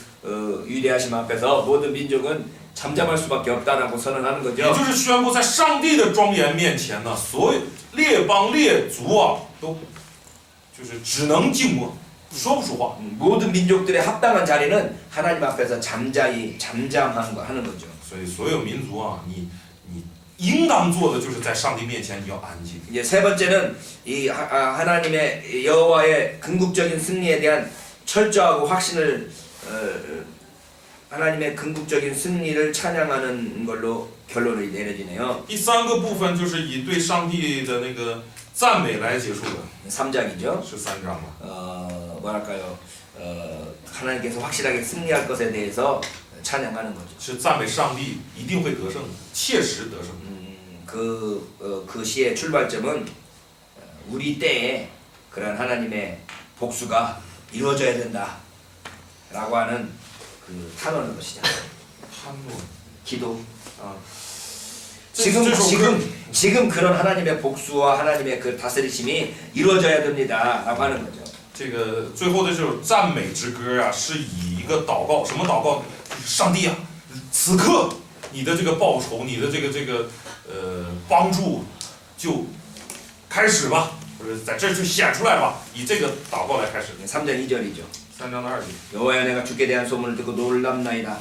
위대하심 앞에서 모든 민족은 잠잠할 수밖에 없다라고 선언하는 也 거죠. 就是宣布，在上帝的庄严面前呢，所有列邦列族啊，都就是只能静默，说不出话。 모든 민족들의 합당한 자리는 하나님 앞에서 잠잠한 거 하는 거죠. 所以所有民族啊，你应当做的就是在上帝面前你要安静。 이제 세 번째는 이 하나님의 여호와의 궁극적인 승리에 대한 철저하고 확신을 하나님의 궁극적인 승리를 찬양하는 걸로 결론이 내려지네요. 第三个部分就是以对上帝的那个赞美来结束的， 3장이죠. 是3章了。 뭐랄까요? 하나님께서 확실하게 승리할 것에 대해서 찬양하는 거죠. 是赞美上帝一定会得胜的，切实得胜。 그 시의 출발점은 우리 때에 그런 하나님의 복수가 이루어져야 된다라고 하는 그 탄원으로 시작. 潘诺 기도. 啊， 지금 그런 하나님의 복수와 하나님의 그 다스리심이 이루어져야 됩니다라고 하는 거죠. 这个最后的这首赞美之歌啊，是以一个祷告，什么祷告？上帝啊，此刻你的这个报酬，你的这个帮助就开始吧，或者在这儿就显出来吧，以这个祷告来开始。 3장 2절이죠. 3章的2节。 여호와여 내가 주께 대한 소문을 듣고 놀랍나이다.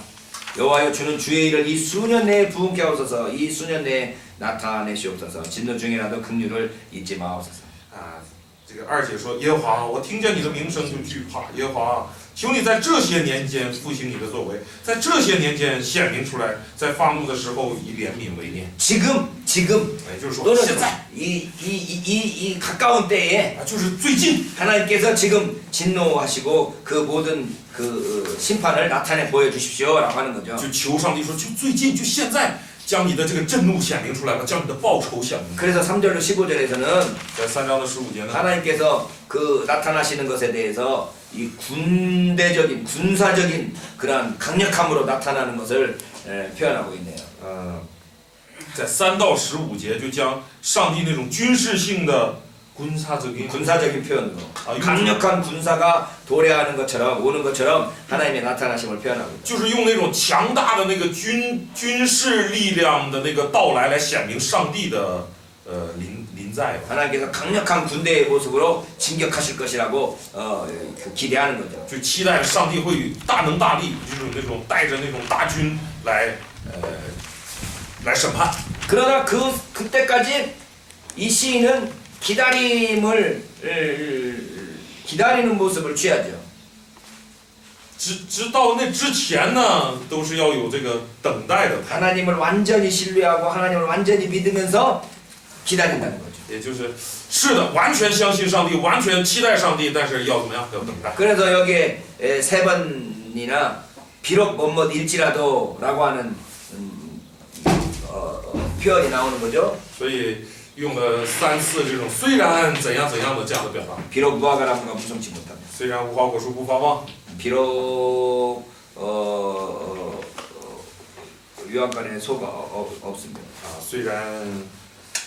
여호와여 주는 주의 일을 이 수년 내에 부흥케 하옵소서. 이 수년 내에 나타내시옵소서. 진노 중이라도 긍휼을 잊지 마옵소서. 啊，这个2节说耶和华，我听见你的名声就惧怕。耶和华，求你在这些年间复兴你的作为，在这些年间显明出来，在发怒的时候以怜悯为念。 지금 也就是说， 또는 现在 이 가까운 때에 啊，就是最近， 하나님께서 지금 진노하시고 그 모든 그 심판을 나타내 보여주십시오라고 하는 거죠. 就求上帝说，就最近，就现在，将你的这个震怒显明出来吧，将你的报仇显明。 그래서 3절로 15절에서는 在3章的15节呢， 하나님께서 그 나타나시는 것에 대해서 이 군사적인 그런 강력함으로 나타나는 것을 표현하고 있네요. 在3到15节就将上帝那种军事性的군사적인 표현으로 강력한 군사가 도래하는 것처럼 오는 것처럼 하나님의 나타나심을 표현하고 있다. 就是用那种强大的那个军事力量的那个到来来显明上帝的临在了， 하나님께서 강력한 군대의 모습으로 진격하실 것이라고 기대하는 거죠. 就期待上帝会大能大力，就是那种带着那种大军来审判。 그러나 그때까지 이 시인은 기다리는 모습을 취하죠. 直到那之前呢，都是要有这个等待的态度， 하나님을 완전히 신뢰하고 하나님을 완전히 믿으면서 기다린다는 거죠. 也就是是的，完全相信上帝，完全期待上帝，但是要怎么样？要等待。 그래서 여기에 세 번이나 비록 일지라도라고 하는 표현이 나오는 거죠. 所以用了3次这种虽然怎样怎样的这样的表达， 비록 무화과 나무가 무성치 못하며 虽然无花果树不发旺， 비록 유황간에 소가 없습니다. 啊，虽然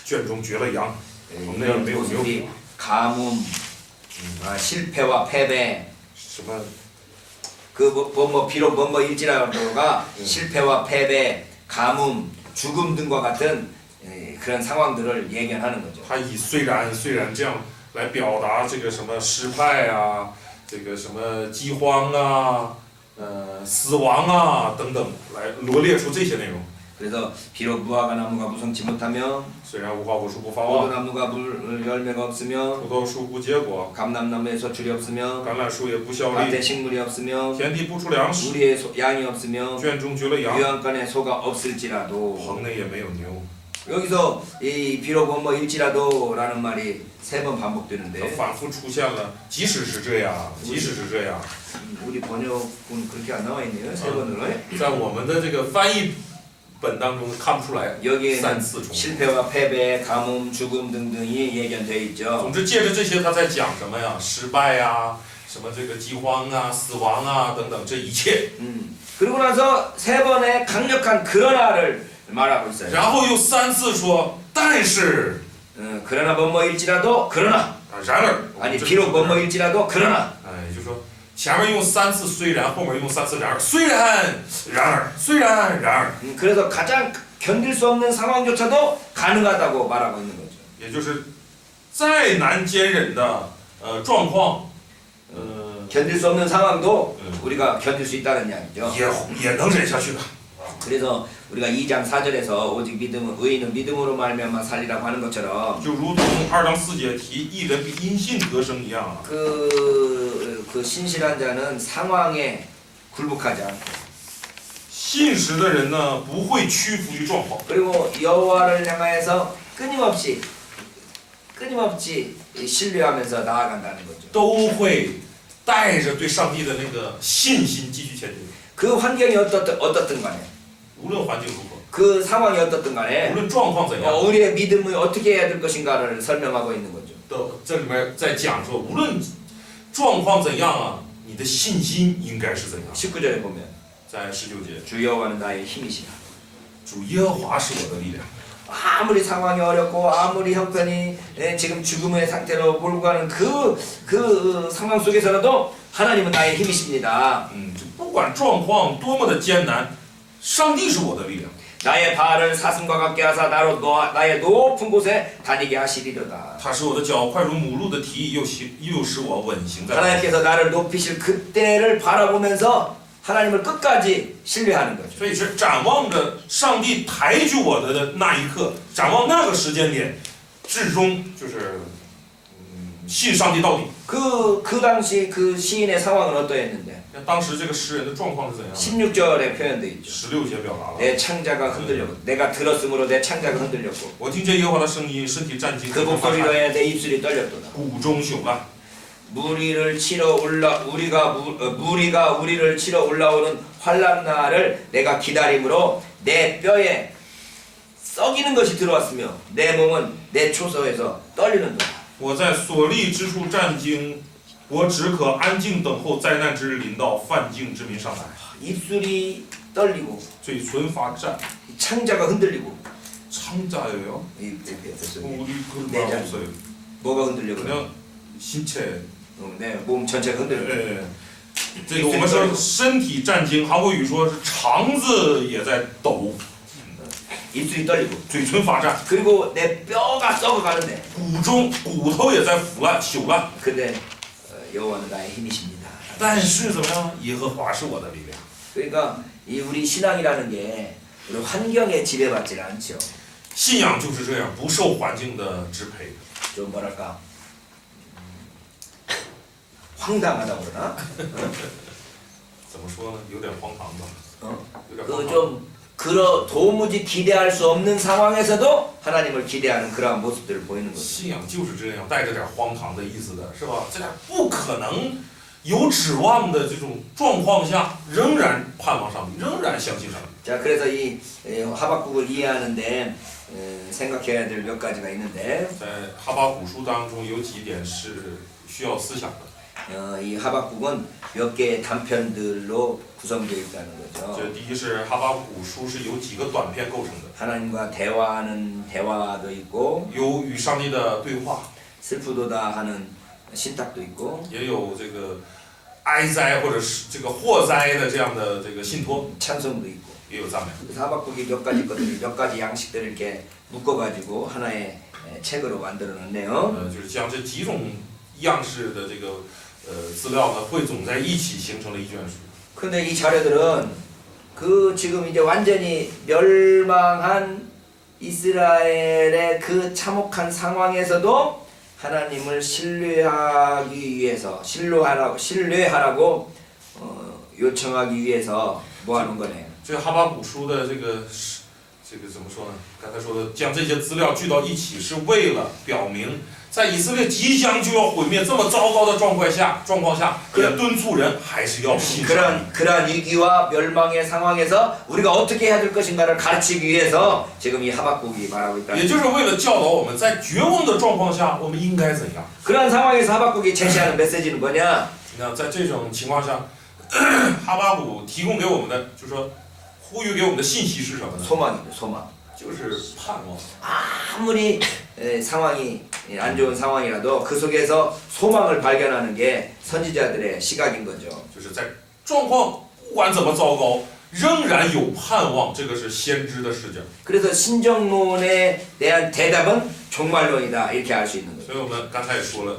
圈中绝了羊， 이런 모습이 가뭄, 실패와 패배, 什么 비록 일지라도가 실패와 패배, 가뭄, 죽음 등과 같은 그런 상황들을 예견하는 거죠. 他以虽然这样来表达这个什么失败啊，这个什么饥荒啊，死亡啊等等，来罗列出这些内容。 그래서 비록 무화과 나무가 무성치 못하며 虽然无花果树不发旺， 포도나무가 열매가 없으며 葡萄树不结果， 감람나무에 소출이 없으며 橄榄树也不效 밭에 力， 식물이 없으며 田地不出粮食， 우리의 양이 없으며 圈中绝了羊， 유황간에 소가 없을지라도 棚内也没有牛。 여기서 이 비록 일지라도라는 말이 3번 반복되는데 反复出现了，即使是这样，即使是这样， 우리 번역은 그렇게 안 나와 있네요. 3번으로. 在我们的这个翻译本当中看不出来 여기에는 3次重复。 실패와 패배, 가뭄, 죽음 등등이 예견되어 있죠. 总之，借着这些，他在讲什么呀？失败呀，什么这个饥荒啊、死亡啊等等，这一切。 그리고 나서 3번의 강력한 그러나를 말하고 있어요. 然后又3次说，但是， 그러나 일지라도 그러나 然而， 아니 비록 일지라도 그러나 哎，就说前面用3次虽然，后面用3次然而，虽然，然而，虽然，然而， 그래서 가장 견딜 수 없는 상황조차도 가능하다고 말하고 있는 거죠. 也就是再难坚忍的状况， 견딜 수 없는 상황도 우리가 견딜 수 있다는 이야기죠. 也能忍下去的。 그래서 우리가 2장 4절에서 오직 의인은 믿음으로 말미암아 살리라고 하는 것처럼 就如同2章4节提，一人必因信得生一样。 그 신실한 자는 상황에 굴복하지 않고 信实的人呢，不会屈服于状况， 그리고 여호와를 향하여서 끊임없이 신뢰하면서 나아간다는 거죠. 都会带着对上帝的那个信心继续前进。 그 환경이 어떻든 간에 无论环境如何， 그 상황이 어떻든 无 간에 论状况怎样， 우리의 믿음을 어떻게 해야 될 것인가를 설명하고 있는 거죠. 都这里面在讲说，无论状况怎样啊，你的信心应该是怎样。 19절에 보면 在19节， 주 여호와는 나의 힘이시라. 主耶和华是我的力量。 아무리 상황이 어렵고 아무리 형편이 지금 죽음의 상태로 몰고 가는 그 상황 속에서라도 하나님은 나의 힘이십니다. 不管状况多么的艰难，上帝是我的力量。 나의 발을 사슴과 같게 하사 나의 높은 곳에 다니게 하시리로다. 他使我的脚快如母鹿的蹄，又使我稳行在。 하나님께서 나를 높이실 그때를 바라보면서 하나님을 끝까지 신뢰하는 거죠. 所以是展望着上帝抬举我的那一刻，展望那个时间点，至终就是信上帝到底。 그 당시 그 시인의 상황은 어떠했는데? 当时这个诗人的状况是怎样的？ 16절에 표현되어 있죠. 16节表达了。 내 창자가 흔들렸고 내가 들었으므로 내 창자가 흔들렸고 我听见耶和华的声音，身体战惊， 그 목소리로 해 내 입술이 떨렸도다. 骨中朽烂。 무리가 우리를 치러 올라오는 환난 날을 내가 기다림으로 내 뼈에 썩이는 것이 들어왔으며 내 몸은 내 초소에서 떨리는도다. 我在所立之处战惊，我只可安静等候灾难之日临到，犯境之民上来。 입술이 떨리고 嘴唇发战， 창자가 흔들리고 창자예요? 우리 그런 말 내장. 없어요. 뭐가 흔들려? 그냥 신체. 네, 몸 전체가 흔들려. 哎，这个我们说身体战惊，韩国语说是肠子也在抖。 입술이 떨리고 嘴唇发战， 그리고 내 뼈가 썩어가는데 骨头也在腐烂朽烂。 근데 여호와는 나의 힘이십니다. 但是怎么样？耶和华是我的力量。 그러니까 이 우리 신앙이라는 게 우리 환경에 지배받지 않죠. 信仰就是这样，不受环境的支配。 좀 뭐랄까 황당하다고 그러나? 怎么说呢？有点荒唐吧。 有点荒 그 唐。 좀 도무지 기대할 수 없는 상황에서도 하나님을 기대하는 그러한 모습들을 보이는 거죠. 信仰就是这样，带着点荒唐的意思的，是吧？在点不可能有指望的这种状况下，仍然盼望上帝，仍然相信上帝。 자, 그래서 이 하박국을 이해하는데 생각해야 될 몇 가지가 있는데 在哈巴古书当中有几点是需要思想的。 이 하박국은 몇 개의 단편들로 구성되어 있다는 这 거죠. 第一是哈巴古书是由几个短篇构成的， 하나님과 대화하는 대화도 있고 有与上帝的对话， 슬프도다 하는 신탁도 있고 也有这个哀哉或者是这个祸灾的这样的这个信托， 찬송도 있고 也有赞美。 그래서 하박국이 몇 가지 것들을 몇 가지 양식들을 이렇게 묶어가지고 하나의 책으로 만들어놨네요. 就是将这几种样式的这个资料呢汇总在一起，形成了一卷书。 근데 이 자료들은 그 지금 이제 완전히 멸망한 이스라엘의 그 참혹한 상황에서도 하나님을 신뢰하기 위해서 신뢰하라고 요청하기 위해서 모아놓은 거네요. 这哈巴古书的这个怎么说呢？刚才说的将这些资料聚到一起，是为了表明，在以色列即将就要毁灭这么糟糕的状况下，也敦促人还是要信上帝。 그러한 위기와 멸망의 상황에서 우리가 어떻게 해야 될 것인가를 가르치기 위해서 지금 이 하박국이 말하고 있다. 也就是为了教导我们在绝望的状况下，我们应该怎样。 그러한 상황에서 하박국이 제시하는 메시지는 뭐냐? 那在这种情况下，哈巴古提供给我们的，就是说呼吁给我们的信息是什么呢？ 소망이죠, 소망. 就是盼望。 아무리 상황이 안 좋은 상황이라도 그 속에서 소망을 발견하는 게 선지자들의 시각인 거죠. 就是在状况不管怎么糟糕，仍然有盼望，这个是先知的视角。 그래서 신정론에 대한 대답은 종말론이다 이렇게 알 수 있는 거죠. 所以我们刚才也说了，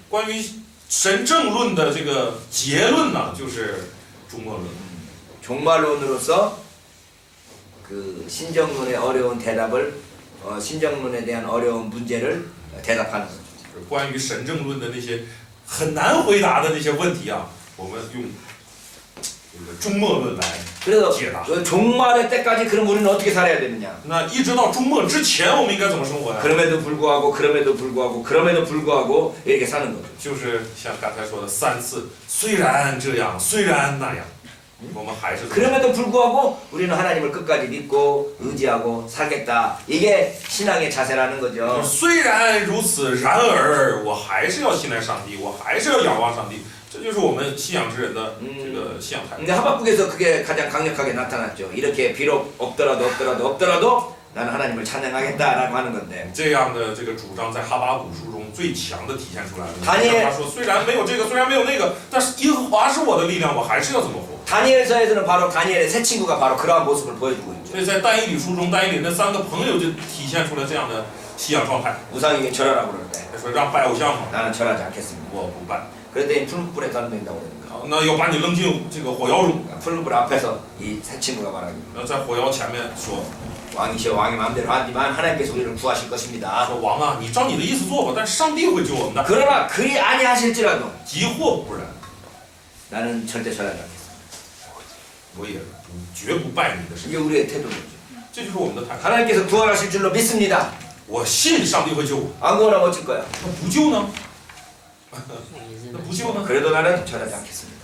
关于神正论的这个结论呢，就是终末论。 종말론으로서 그 신정론의 어려운 대답을 신정론에 대한 어려운 문제를 대답하는 거죠. 关于神正论的那些很难回答的那些问题啊，我们用这个终末论来 그래서 解答。 그 종말의 때까지 그럼 우리는 어떻게 살아야 되느냐? 那一直到终末之前，我们应该怎么生活呀？ 그럼에도 불구하고 이렇게 사는 거죠. 就是像刚才说的三次，虽然这样，虽然那样，我们还是 그럼에도 불구하고 우리는 하나님을 끝까지 믿고 의지하고 살겠다. 이게 신앙의 자세라는 거죠. 虽然如此，然而我还是要信赖上帝，我还是要仰望上帝。这就是我们信仰之人的这个信仰态度。 근데 하박국에서 그게 가장 강력하게 나타났죠. 이렇게 비록 없더라도 나는 하나님을 찬양하겠다라고 하는 건데. 这样的这个主张在哈巴古书中最强的体现出来了。 다니엘 他说虽然没有这个，虽然没有那个，但是耶和华是我的力量，我还是要这么活。 다니엘서에서는 바로 다니엘의 새 친구가 바로 그러한 모습을 보여주고 있죠. 所以在但以理书中，但以理那三个朋友就体现出了这样的信仰状态。 우상에게 절하라고 그러는데 他说让拜偶像嘛， 나는 절하지 않겠습니다. 我不拜。 그랬더니 푸른불에 던진다고 그러니까 好，那要把你扔进这个火窑中。 푸른불 앞에서 이 새 친구가 말하기 然后在火窑前面说 왕이시여 왕의 마음대로 하지만 하나님께서 우리를 구하실 것입니다. 说王啊，你照你的意思做吧，但是上帝会救我们的。 그러나 그리 아니하실지라도 即或不然， 나는 절대 절하지 않겠습니다. 我也绝不拜你的神。 이게 우리의 태도죠. 这就是我们的态度。 하나님께서 구원하실 줄로 믿습니다. 我信上帝会救我， 안 구원하면 어쩔 거야? 那不救呢？那不救呢？ 그래도 나는 절하지 않겠습니다.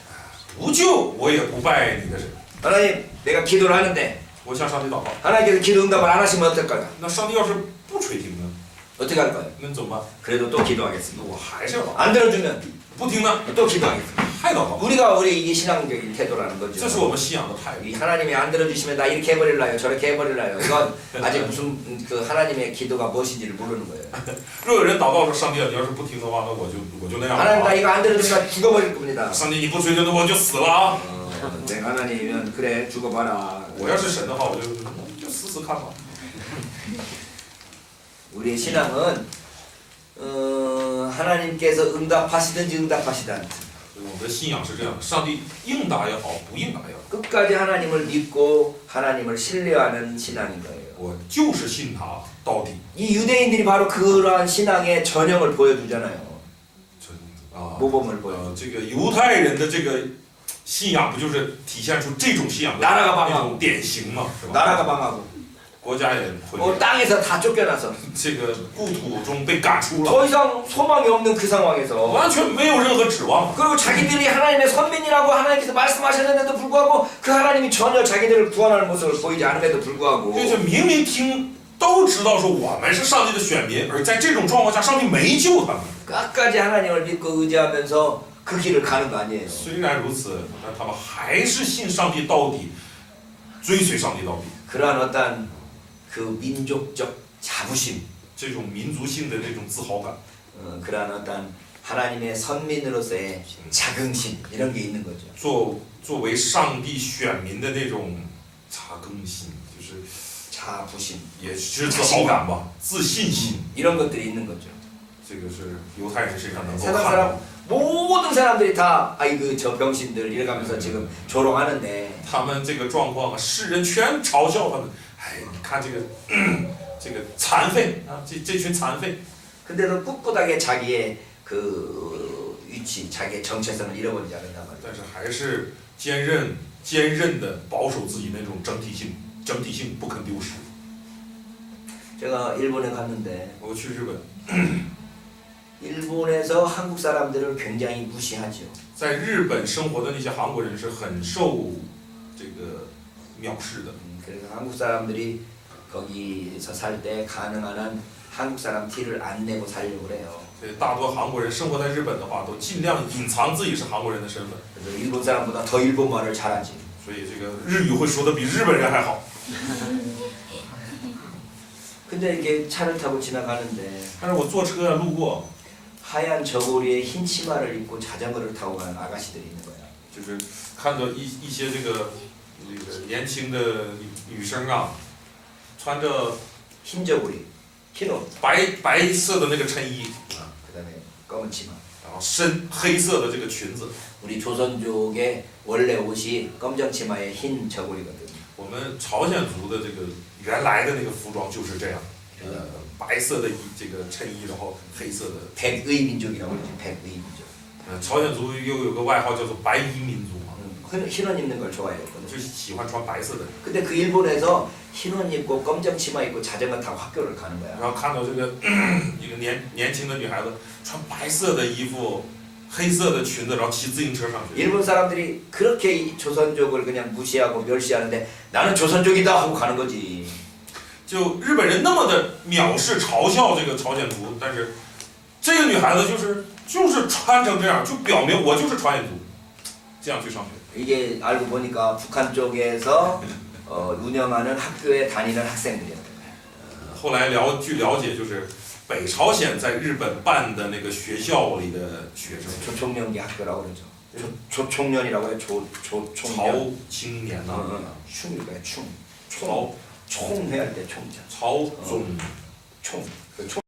不救我也不拜你的神。 하나님 내가 기도를 하는데 我向上帝祷告， 하나님께서 기도 응답을 안 하시면 어떨까요? 那上帝要是不垂听呢？ 어떻게 할 거예요? 那你怎么办？ 그래도 또 那 기도하겠습니다. 我还是要祷告， 안 들어주면 不听呢， 또 기도하겠습니다. 还祷告。 우리가 이게 신앙적인 태도라는 这是 거죠. 我们信仰的态度。 이 하나님이 안 들어주시면 나 이렇게 해버릴라요 저렇게 해버릴라요 이건 아직 무슨 그 하나님의 기도가 무엇인지를 모르는 거예요. 若有人祷告说上帝啊，你要是不听的话，那我就那样 하나님 나 了。 이거 안 들어주면 죽어버릴 겁니다. 上帝你不垂听，那我就死了啊！ 내가 하나님이면 그래 죽어봐라. 我要是神的话，我就就死死看吧。 우리의 신앙은 하나님께서 응답하시든지 응답하시지 않든 我们的信仰是这样的，上帝应答也好，不应答也好， 끝까지 하나님을 믿고 하나님을 신뢰하는 신앙인 거예요. 我就是信他到底。 이 유대인들이 바로 그러한 신앙의 전형을 보여주잖아요. 啊， 모범을 보여. 这个犹太人的这个信仰不就是体现出这种信仰的 나라가 那 망하고 种典型吗？是吧？ 나라가 망하고 国家也毁灭， 땅에서 다 쫓겨나서 这个故土中被赶出了， 더 이상 소망이 없는 그 상황에서 完全没有任何指望。 그리고 자기들이 하나님의 선민이라고 하나님께서 말씀하셨는데도 불구하고 그 하나님이 전혀 자기들을 구원하는 모습을 보이지 않음에도 불구하고 这就明明都知道说我们是上帝的选民，而在这种状况下，上帝没救他们。 끝까지 하나님을 믿고 의지하면서 그 길을 가는 거 아니에요. 虽然如此，但他们还是信上帝到底，追随上帝到底。 그러한 어떤 그 민족적 자부심, 这种民族性的那种自豪感， 그러한 어떤 하나님의 선민으로서의 자긍심 이런 게 있는 거죠. 作为上帝选民的那种扎根心，就是 자부심 也是自豪感吧，自信心， 이런 것들이 있는 거죠. 这个是犹太人身上能够 세상 看 사람 到。 모든 사람들이 다 아이고 저 병신들 이래가면서 지금 조롱하는데 他们这个状况啊，世人全嘲笑他们。哎，你看这个这个残废啊，这群残废， 근데도 꿋꿋하게 자기의 그 위치, 자기의 정체성을 잃어버리지 않는단 말이에요. 但是还是坚韧的保守自己那种整体性不肯丢失。 제가 일본에 갔는데 我去日本， 일본에서 한국 사람들을 굉장히 무시하죠. 在日本生活的那些韩国人是很受这个藐视的。 그래서 한국 사람들이 거기서 살 때 가능한 한 한국 사람 티를 안 내고 살려고 그래요. 所以大多韩国人生活在日本的话，都尽量隐藏自己是韩国人的身份， 그래서 일본 사람보다 더 일본말을 잘하지. 所以这个日语会说的比日本人还好。 근데 이렇게 차를 타고 지나가는데 但是我坐车路过， 하얀 저고리에 흰 치마를 입고 자전거를 타고 가는 아가씨들이 있는 거야. 就是看到一些这个年轻的女生啊，穿着 흰 저고리, 흰 옷, 白色的那个衬衣， 그다음에 검은 치마. 然后深黑色的这个裙子。 우리 조선족의 원래 옷이 검정 치마에 흰 저고리거든. 我们朝鲜族的这个原来的那个服装就是这样，白色的这个衬衣，然后黑色的。 백의 민족이라고 그러지. 백의 민족. 朝鲜族又有个外号叫做白衣民族嘛， 흰 옷 입는 걸 좋아했거든. 就是喜欢穿白色的。 근데 그 일본에서 흰 옷 입고 검정 치마 입고 자전거 타고 학교를 가는 거야. 然后看到这个一个年轻的女孩子穿白色的衣服，黑色的裙子，然后骑自行车上学。 일본 사람들이 그렇게 이 조선족을 그냥 무시하고 멸시하는데 나는 조선족이다 하고 가는 거지. 就日本人那么的藐视嘲笑这个朝鲜族，但是这个女孩子就是穿成这样，就表明我就是朝鲜族，这样去上学。 이게 알고 보니까 북한 쪽에서 운영하는 학교에 다니는 학생들이야. 后来据了解，就是北朝鲜在日本办的那个学校里的学生， 조총련기 학교라고 그러죠. 조총련이라고 해. 조총련. 朝青年呐、 충이가 충. 朝 총회할 때 총자. 朝宗 총. 그 총.